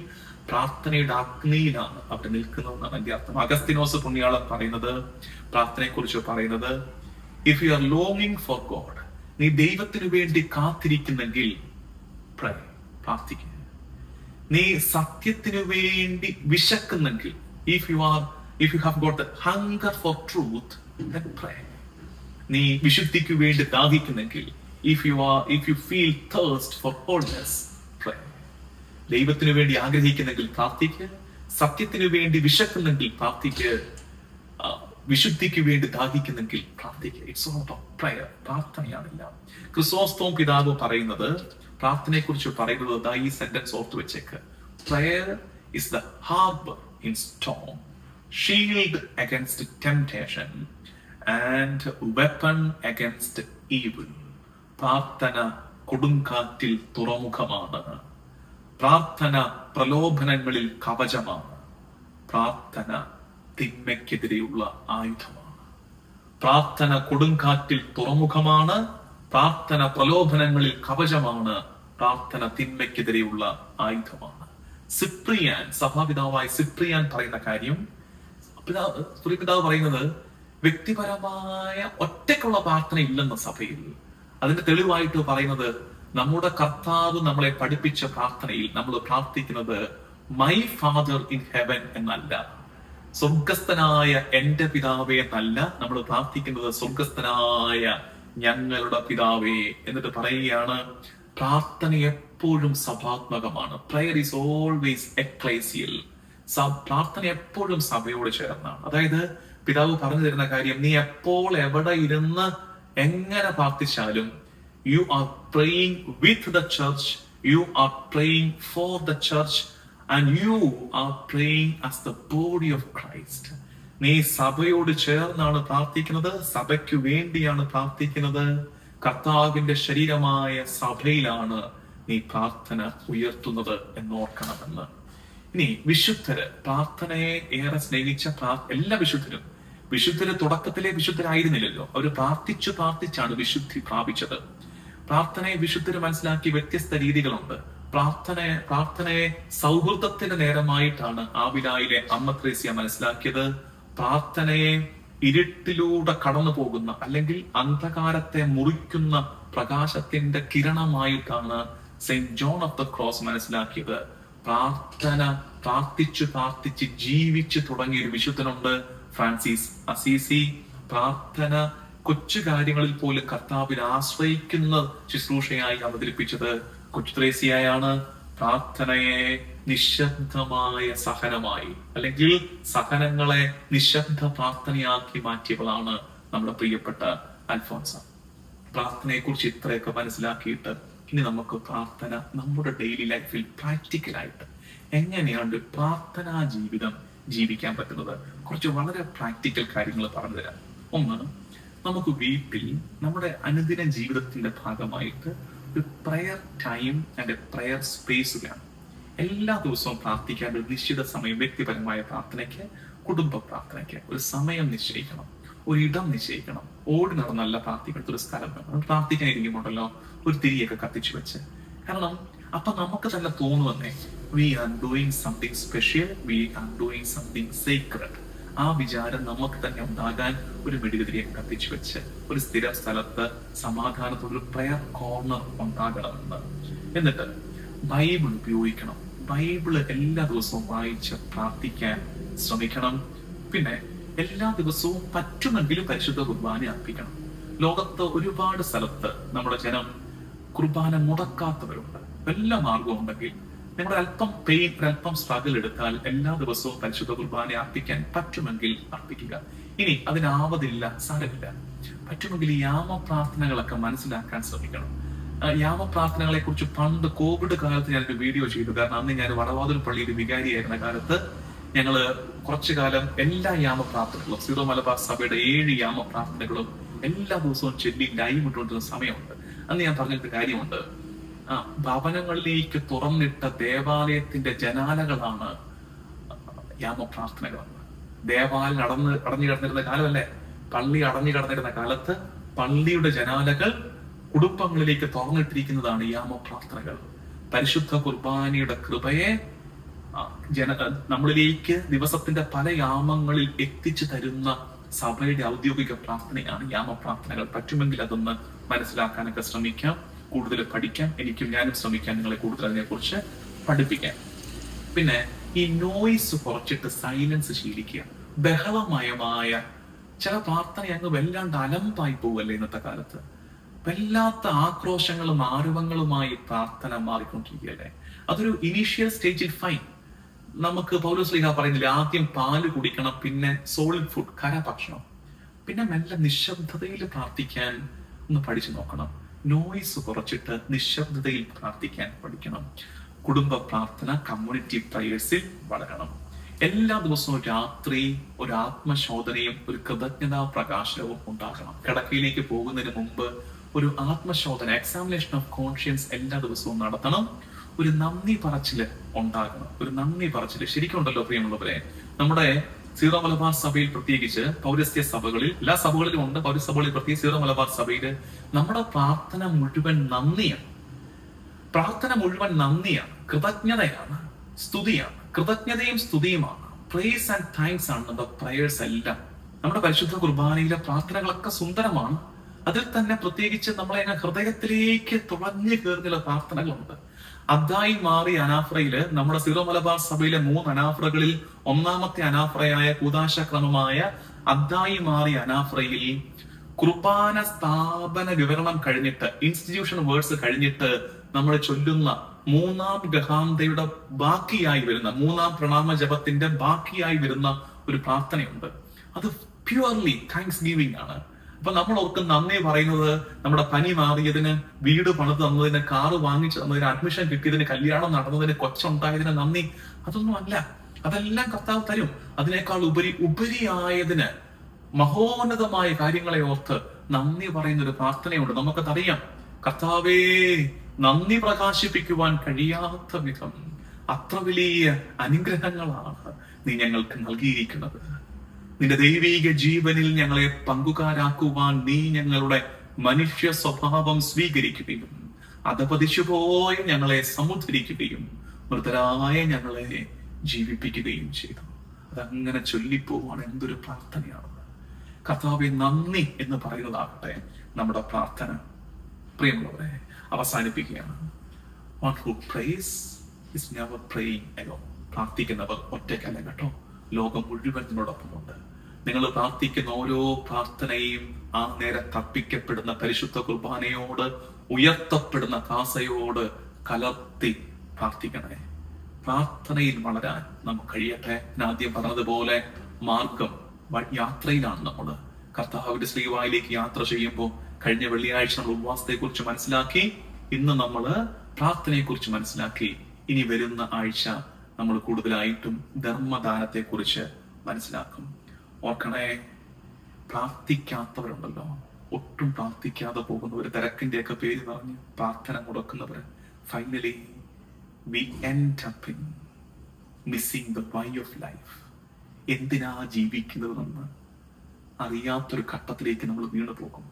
പ്രാർത്ഥനയുടെ അഗ്നിയിലാണ് അവർ നിൽക്കുന്നതെന്നാണ് എന്റെ അർത്ഥം. അഗസ്തിനോസ് പുണ്യാളൻ പറയുന്നത്, പ്രാർത്ഥനയെ കുറിച്ച് പറയുന്നത്, ഇഫ് യു ആർ ലോങ്ങിങ് ഫോർ ഗോഡ്, നീ ദൈവത്തിനു വേണ്ടി കാത്തിരിക്കുന്നെങ്കിൽ പ്രാർത്ഥിക്കുക. നീ സത്യത്തിനു വേണ്ടി വിശക്കുന്നെങ്കിൽ, if you have got the hunger for truth, then pray. നീ വിശുദ്ധിക്ക് വേണ്ടി ദാഹിക്കുന്നെങ്കിൽ, if you feel thirst for holiness, pray. ദൈവത്തിനു വേണ്ടി ആഗ്രഹിക്കുന്നെങ്കിൽ പ്രാർത്ഥിക്കുക, സത്യത്തിനു വേണ്ടി വിശക്കുന്നെങ്കിൽ പ്രാർത്ഥിക്കുക, വിശുദ്ധിക്ക് വേണ്ടി ദാഹിക്കുന്നെങ്കിൽ പ്രാർത്ഥിക്കുക. It's all about prayer. പ്രാർത്ഥനയാണില്ല. ക്രിസോസ്തോം പിതാവ് പറയുന്നത്, പ്രാർത്ഥനയെ കുറിച്ച് പറയുന്നത് ഈ സെന്റൻസ് ഓർത്തു വെച്ചേക്ക്. Prayer is the harbour in storm, shield against temptation and weapon against evil. പ്രാർത്ഥന കൊടുങ്കാറ്റിൽ തുറമുഖമാണ്. പ്രാർത്ഥന പ്രലോഭനങ്ങളിൽ കവചമാണ്. പ്രാർത്ഥന തിന്മയ്ക്കെതിരെയുള്ള ആയുധമാണ്. പ്രാർത്ഥന കൊടുങ്കാറ്റിൽ തുറമുഖമാണ്. പ്രാർത്ഥന പ്രലോഭനങ്ങളിൽ കവചമാണ്. പ്രാർത്ഥന തിന്മയ്ക്കെതിരെയുള്ള ആയുധമാണ്. സിപ്രിയാൻ, സഭാപിതാവായ സിപ്രിയാൻ പറയുന്ന കാര്യം, പിതാവ് പറയുന്നത്, വ്യക്തിപരമായ ഒറ്റയ്ക്കുള്ള പ്രാർത്ഥന ഇല്ലെന്ന സഭയിൽ. അതിന്റെ തെളിവായിട്ട് പറയുന്നത്, നമ്മുടെ കർത്താവ് നമ്മളെ പഠിപ്പിച്ച പ്രാർത്ഥനയിൽ നമ്മൾ പ്രാർത്ഥിക്കുന്നത് മൈ ഫാദർ ഇൻ ഹെവൻ എന്നല്ല, സ്വർഗസ്ഥനായ എന്റെ പിതാവേ എന്നല്ല. നമ്മൾ പ്രാർത്ഥിക്കുന്നത് സ്വർഗസ്ഥനായ ഞങ്ങളുടെ പിതാവേ എന്നിട്ട് പറയുകയാണ്. പ്രാർത്ഥന എപ്പോഴും സഭാത്മകമാണ്. Prayer is always ecclesial. പ്രാർത്ഥന എപ്പോഴും സഭയോട് ചേർന്നാണ്. അതായത് പിതാവ് പറഞ്ഞു തരുന്ന കാര്യം, നീ എപ്പോൾ എവിടെ ഇരുന്ന് എങ്ങനെ പ്രാർത്ഥിച്ചാലും, you are praying with the church, you are praying for the church, and you are praying as the body of Christ. നീ സഭയോട് ചേർന്നാണ് പ്രാർത്ഥിക്കുന്നത്, സഭയ്ക്ക് വേണ്ടിയാണ് പ്രാർത്ഥിക്കുന്നത്. കർത്താവിന്റെ ശരീരമായ സഭയിലാണ് നീ പ്രാർത്ഥന ഉയർത്തുന്നത് എന്നോർക്കണമെന്ന്. ഇനി വിശുദ്ധര്, പ്രാർത്ഥനയെ ഏറെ സ്നേഹിച്ച എല്ലാ വിശുദ്ധര് തുടക്കത്തിലെ വിശുദ്ധരായിരുന്നില്ലല്ലോ. അവര് പ്രാർത്ഥിച്ചാണ് വിശുദ്ധി പ്രാപിച്ചത്. പ്രാർത്ഥനയെ വിശുദ്ധര് മനസ്സിലാക്കിയ വ്യത്യസ്ത രീതികളുണ്ട്. പ്രാർത്ഥനയെ സൗഹൃദത്തിന്റെ നേരമായിട്ടാണ് ആവിലായിലെ അമ്മ ത്രേസ്യ മനസ്സിലാക്കിയത്. പ്രാർത്ഥനയെ ഇരുട്ടിലൂടെ കടന്നു പോകുന്ന അല്ലെങ്കിൽ അന്ധകാരത്തെ മുറിക്കുന്ന പ്രകാശത്തിന്റെ കിരണമായിട്ടാണ് Saint John of the Cross മനസ്സിലാക്കിയത്. പ്രാർത്ഥിച്ച് ജീവിച്ചു തുടങ്ങിയ ഒരു വിശുദ്ധനുണ്ട്, ഫ്രാൻസിസ് അസീസി. പ്രാർത്ഥന കൊച്ചു കാര്യങ്ങളിൽ പോലും കർത്താവിനെ ആശ്രയിക്കുന്ന ശുശ്രൂഷയായി അവതരിപ്പിച്ചത് കൊച്ചു ത്രേസ്യയാണ്. പ്രാർത്ഥനയെ നിശബ്ദമായ സഹനമായി അല്ലെങ്കിൽ സഹനങ്ങളെ നിശബ്ദ പ്രാർത്ഥനയാക്കി മാറ്റിയവളാണ് നമ്മുടെ പ്രിയപ്പെട്ട അൽഫോൻസ. പ്രാർത്ഥനയെ കുറിച്ച് ഇത്രയൊക്കെ മനസ്സിലാക്കിയിട്ട് ഇനി നമുക്ക് പ്രാർത്ഥന നമ്മുടെ ഡെയിലി ലൈഫിൽ പ്രാക്ടിക്കലായിട്ട് എങ്ങനെയാണ് പ്രാർത്ഥനാ ജീവിതം ജീവിക്കാൻ പറ്റുന്നത്, കുറച്ച് വളരെ പ്രാക്ടിക്കൽ കാര്യങ്ങൾ പറഞ്ഞു തരാം. ഒന്ന്, നമുക്ക് വീട്ടിൽ നമ്മുടെ അനുദിന ജീവിതത്തിന്റെ ഭാഗമായിട്ട് ഒരു prayer time and a prayer space വേണം. എല്ലാ ദിവസവും പ്രാർത്ഥിക്കാൻ ഒരു നിശ്ചിത സമയം, വ്യക്തിപരമായ പ്രാർത്ഥനയ്ക്ക്, കുടുംബ പ്രാർത്ഥനയ്ക്ക് ഒരു സമയം നിശ്ചയിക്കണം, ഒരു ഇടം നിശ്ചയിക്കണം. ഓടി നടന്നല്ല പ്രാർത്ഥിക്കേണ്ട ഒരു സ്ഥലം വേണം. പ്രാർത്ഥിക്കാൻ ഇരിക്കുമ്പോണ്ടല്ലോ ഒരു തിരിയൊക്കെ കത്തിച്ചു വെച്ച്. കാരണം അപ്പൊ നമുക്ക് തന്നെ തോന്നുവന്നേ, we are doing something special, we are doing something secret. ആ വിചാരം നമുക്ക് തന്നെ ഉണ്ടാകാൻ ഒരു മെഴുകുതിരിയെ കത്തിച്ചു വെച്ച് ഒരു സ്ഥിര സ്ഥലത്ത് സമാധാനത്തോടൊരു പ്രയർ കോർണർ ഉണ്ടാകണമെന്ന്. എന്നിട്ട് ബൈബിൾ ഉപയോഗിക്കണം. ബൈബിള് എല്ലാ ദിവസവും വായിച്ച് പ്രാർത്ഥിക്കാൻ ശ്രമിക്കണം. പിന്നെ എല്ലാ ദിവസവും പറ്റുമെങ്കിലും പരിശുദ്ധ കുർബാന അർപ്പിക്കണം. ലോകത്ത് ഒരുപാട് സ്ഥലത്ത് നമ്മുടെ ജനം കുർബാന മുടക്കാത്തവരുണ്ട്. വല്ല മാർഗവും ഉണ്ടെങ്കിൽ നിങ്ങളുടെ അല്പം പെയിൻ, അല്പം സ്ട്രഗിൾ എടുത്താൽ എല്ലാ ദിവസവും പരിശുദ്ധ കുർബാന അർപ്പിക്കാൻ പറ്റുമെങ്കിൽ അർപ്പിക്കുക. ഇനി അതിനാവതില്ല, സാരമില്ല. പറ്റുമെങ്കിൽ ഈ യാമ പ്രാർത്ഥനകളൊക്കെ മനസ്സിലാക്കാൻ ശ്രമിക്കണം. യാമ പ്രാർത്ഥനകളെ കുറിച്ച് പണ്ട് കോവിഡ് കാലത്ത് ഞാനൊരു വീഡിയോ ചെയ്തു. കാരണം അന്ന് ഞാൻ വടവാതൂർ പള്ളിയിൽ വികാരിയായിരുന്ന കാലത്ത് ഞങ്ങള് കുറച്ചു കാലം എല്ലാ യാമ പ്രാർത്ഥനകളും, സീറോ മലബാർ സഭയുടെ 7 യാമ പ്രാർത്ഥനകളും എല്ലാ ദിവസവും ചൊല്ലി ലൈവ് ഇട്ടുകൊണ്ടിരുന്ന സമയമുണ്ട്. അന്ന് ഞാൻ പറഞ്ഞിട്ട് കാര്യമുണ്ട്, ഭവനങ്ങളിലേക്ക് തുറന്നിട്ട ദേവാലയത്തിന്റെ ജനാലകളാണ് യാമ പ്രാർത്ഥനകൾ. ദേവാലയം അടഞ്ഞു കിടന്നിരുന്ന കാലമല്ലേ, പള്ളി അടഞ്ഞു കിടന്നിരുന്ന കാലത്ത് പള്ളിയുടെ ജനാലകൾ കുടുംബങ്ങളിലേക്ക് തുറന്നിട്ടിരിക്കുന്നതാണ് യാമ പ്രാർത്ഥനകൾ. പരിശുദ്ധ കുർബാനയുടെ കൃപയെ നമ്മളിലേക്ക് ദിവസത്തിന്റെ പല യാമങ്ങളിൽ എത്തിച്ചു തരുന്ന സഭയുടെ ഔദ്യോഗിക പ്രാർത്ഥനയാണ് യാമ പ്രാർത്ഥനകൾ. പറ്റുമെങ്കിൽ അതൊന്ന് മനസ്സിലാക്കാനൊക്കെ ശ്രമിക്കാം, കൂടുതൽ പഠിക്കാം. ഞാനും ശ്രമിക്കാം നിങ്ങളെ കൂടുതൽ അതിനെ കുറിച്ച് പഠിപ്പിക്കാൻ. പിന്നെ ഈ നോയിസ് കുറച്ചിട്ട് സൈലൻസ് ശീലിക്കുക. ബഹളമയമായ ചില പ്രാർത്ഥന അങ്ങ് വല്ലാണ്ട് അലമ്പായി പോവല്ലേ ഇന്നത്തെ കാലത്ത്. വല്ലാത്ത ആക്രോശങ്ങളും ആരവങ്ങളുമായി പ്രാർത്ഥന മാറിക്കൊണ്ടിരിക്കുകയല്ലേ. അതൊരു ഇനീഷ്യൽ സ്റ്റേജിൽ ഫൈൻ. നമുക്ക് പൗലോസ് ശ്ലീഹ പറയുന്നില്ല, ആദ്യം പാല് കുടിക്കണം, പിന്നെ സോളിഡ് ഫുഡ്, ഭക്ഷണം, പിന്നെ മെല്ലെ നിശബ്ദതയിൽ പ്രാർത്ഥിക്കാൻ ഒന്ന് പഠിച്ചു നോക്കണം. നോയിസ് കുറച്ചിട്ട് നിശബ്ദതയിൽ പ്രാർത്ഥിക്കാൻ പഠിക്കണം. കുടുംബ പ്രാർത്ഥന, കമ്മ്യൂണിറ്റി പ്രയേഴ്സിൽ വളരണം. എല്ലാ ദിവസവും രാത്രി ഒരു ആത്മശോധനയും ഒരു കൃതജ്ഞതാ പ്രകാശനവും ഉണ്ടാകണം. കിടക്കയിലേക്ക് പോകുന്നതിന് മുമ്പ് ഒരു ആത്മശോധന, എക്സാമിനേഷൻ ഓഫ് കോൺഷ്യൻസ് എല്ലാ ദിവസവും നടത്തണം. ഒരു നന്ദി പറച്ചില് ഉണ്ടാകണം. ഒരു നന്ദി പറച്ചില് ശരിക്കും ഉണ്ടല്ലോ പ്രിയമുള്ളവരെ. നമ്മുടെ സീറോ മലബാർ സഭയിൽ പ്രത്യേകിച്ച്, പൗരസ്ത്യ സഭകളിൽ, എല്ലാ സഭകളിലും ഉണ്ട്, പൗരസഭകളിൽ പ്രത്യേകിച്ച് സീറോ മലബാർ സഭയില് നമ്മുടെ പ്രാർത്ഥന മുഴുവൻ നന്ദിയാണ്. പ്രാർത്ഥന മുഴുവൻ നന്ദിയാണ്, കൃതജ്ഞതയാണ്, സ്തുതിയാണ്. കൃതജ്ഞതയും സ്തുതിയുമാണ്, പ്രേസ് ആൻഡ് താങ്ക്സ് ആണ് നമ്മുടെ പ്രയേഴ്സ് എല്ലാം. നമ്മുടെ പരിശുദ്ധ കുർബാനയിലെ പ്രാർത്ഥനകളൊക്കെ സുന്ദരമാണ്. അതിൽ തന്നെ പ്രത്യേകിച്ച് നമ്മളെ ഹൃദയത്തിലേക്ക് തുളഞ്ഞു കയറുന്ന പ്രാർത്ഥനകളുണ്ട്. അദ്ദായി മാറി അനാഫ്രയില്, നമ്മുടെ സീറോ മലബാർ സഭയിലെ 3 അനാഫ്രകളിൽ ഒന്നാമത്തെ അനാഫ്രയായ കൂദാശക്രമമായ അദ്ദായി മാറി അനാഫ്രയിൽ കുർബാന സ്ഥാപന വിവരണം കഴിഞ്ഞിട്ട്, ഇൻസ്റ്റിറ്റ്യൂഷൻ വേർഡ്സ് കഴിഞ്ഞിട്ട് നമ്മൾ ചൊല്ലുന്ന 3ാം ഗഹാന്തയുടെ ബാക്കിയായി വരുന്ന, 3ാം പ്രണാമ ജപത്തിന്റെ ബാക്കിയായി വരുന്ന ഒരു പ്രാർത്ഥനയുണ്ട്. അത് പ്യുവർലി താങ്ക്സ് ഗിവിംഗ് ആണ്. അപ്പൊ നമ്മൾ ഓർക്കും നന്ദി പറയുന്നത് നമ്മുടെ പനി മാറിയതിന്, വീട് പണിത് തന്നതിന്, കാറ് വാങ്ങിച്ചു തന്നതിന്, അഡ്മിഷൻ കിട്ടിയതിന്, കല്യാണം നടന്നതിന്, കൊച്ചുണ്ടായതിന് നന്ദി. അതൊന്നും അല്ല. അതെല്ലാം കർത്താവ് തരും. അതിനേക്കാൾ ഉപരിയായതിന്, മഹോന്നതമായ കാര്യങ്ങളെ ഓർത്ത് നന്ദി പറയുന്ന ഒരു പ്രാർത്ഥനയുണ്ട്. നമുക്കതറിയാം. കർത്താവേ, നന്ദി പ്രകാശിപ്പിക്കുവാൻ കഴിയാത്ത വിധം അത്ര വലിയ അനുഗ്രഹങ്ങളാണ് നീ ഞങ്ങൾക്ക് നൽകിയിരിക്കുന്നത്. നിന്റെ ദൈവീക ജീവനിൽ ഞങ്ങളെ പങ്കുകാരാക്കുവാൻ നീ ഞങ്ങളുടെ മനുഷ്യ സ്വഭാവം സ്വീകരിക്കുകയും അധപതിച്ചുപോയ ഞങ്ങളെ സമുദ്ധരിക്കുകയും മൃതരായ ഞങ്ങളെ ജീവിപ്പിക്കുകയും ചെയ്തു. അതങ്ങനെ ചൊല്ലിപ്പോവാണ്. എന്തൊരു പ്രാർത്ഥനയാണ്. കർത്താവേ, നന്ദി എന്ന് പറയുന്നതാകട്ടെ നമ്മുടെ പ്രാർത്ഥന. പ്രിയമുള്ളവരെ, അവസാനിപ്പിക്കുകയാണ്. One who prays is never praying alone. പ്രാർത്ഥിക്കുന്നവർ ഒറ്റയ്ക്കല്ല കേട്ടോ, ലോകം മുഴുവൻ നിന്നോടൊപ്പമുണ്ട്. നിങ്ങൾ പ്രാർത്ഥിക്കുന്ന ഓരോ പ്രാർത്ഥനയും ആ നേരെ തർപ്പിക്കപ്പെടുന്ന പരിശുദ്ധ കുർബാനയോട്, ഉയർത്തപ്പെടുന്ന കാസയോട് കലർത്തി പ്രാർത്ഥിക്കണേ. പ്രാർത്ഥനയിൽ വളരാൻ നമുക്ക് കഴിയട്ടെ. ഞാൻ ആദ്യം പറഞ്ഞതുപോലെ മാർഗം യാത്രയിലാണ്. നമ്മൾ കർത്താവിന്റെ ശ്രീവായിലേക്ക് യാത്ര ചെയ്യുമ്പോൾ കഴിഞ്ഞ വെള്ളിയാഴ്ച നമ്മൾ ഉപവാസത്തെ കുറിച്ച് മനസ്സിലാക്കി. ഇന്ന് നമ്മൾ പ്രാർത്ഥനയെ കുറിച്ച് മനസ്സിലാക്കി. ഇനി വരുന്ന ആഴ്ച നമ്മൾ കൂടുതലായിട്ടും ധർമ്മദാനത്തെ കുറിച്ച് മനസ്സിലാക്കും. ഓർക്കണേ, പ്രാർത്ഥിക്കാത്തവരുണ്ടല്ലോ, ഒട്ടും പ്രാർത്ഥിക്കാതെ പോകുന്നവർ, തിരക്കിന്റെ ഒക്കെ പേര് പറഞ്ഞ് പ്രാർത്ഥന മുടക്കുന്നവർ, finally we end up in missing the why of life. എന്തിനാ ജീവിക്കുന്നതെന്ന് അറിയാത്തൊരു ഘട്ടത്തിലേക്ക് നമ്മൾ വീണു പോകും.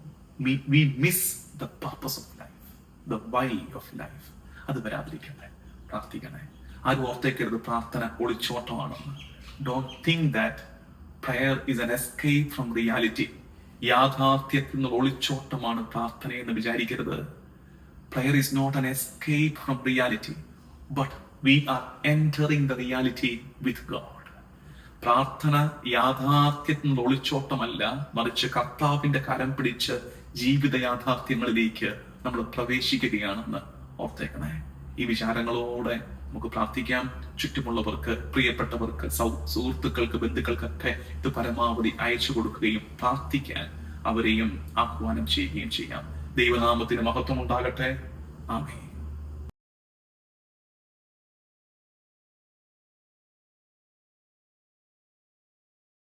We miss the purpose of life, the why of life. അത് വരാതിരിക്കട്ടെ. പ്രാർത്ഥിക്കണേ. ആരും ഓർത്തേക്കരുത് പ്രാർത്ഥന ഒളിച്ചോട്ടമാണെന്ന്. Don't think that prayer is an escape from reality. യാഥാർത്ഥ്യത്തിൽ നിന്ന് ഒളിച്ചോട്ടമാണ് പ്രാർത്ഥന എന്ന് വിചാരിക്കരുത്. Prayer is not an escape from reality, but we are entering the reality with God. പ്രാർത്ഥന യാഥാർത്ഥ്യത്തിൽ നിന്ന് ഒളിച്ചോട്ടമല്ല, മറിച്ച് കർത്താവിന്റെ കരം പിടിച്ച് ജീവിത യാഥാർത്ഥ്യങ്ങളിലേക്ക് നമ്മൾ പ്രവേശിക്കുകയാണെന്ന് ഓർത്തേക്കണേ. ഈ വിചാരങ്ങളോടെ നമുക്ക് പ്രാർത്ഥിക്കാം. ചുറ്റുമുള്ളവർക്ക്, പ്രിയപ്പെട്ടവർക്ക്, സുഹൃത്തുക്കൾക്ക്, ബന്ധുക്കൾക്കൊക്കെ ഇത് പരമാവധി അയച്ചു കൊടുക്കുകയും പ്രാർത്ഥിക്കാൻ അവരെയും ആഹ്വാനം ചെയ്യുകയും ചെയ്യാം. ദൈവനാമത്തിന് മഹത്വം ഉണ്ടാകട്ടെ. ആമേൻ.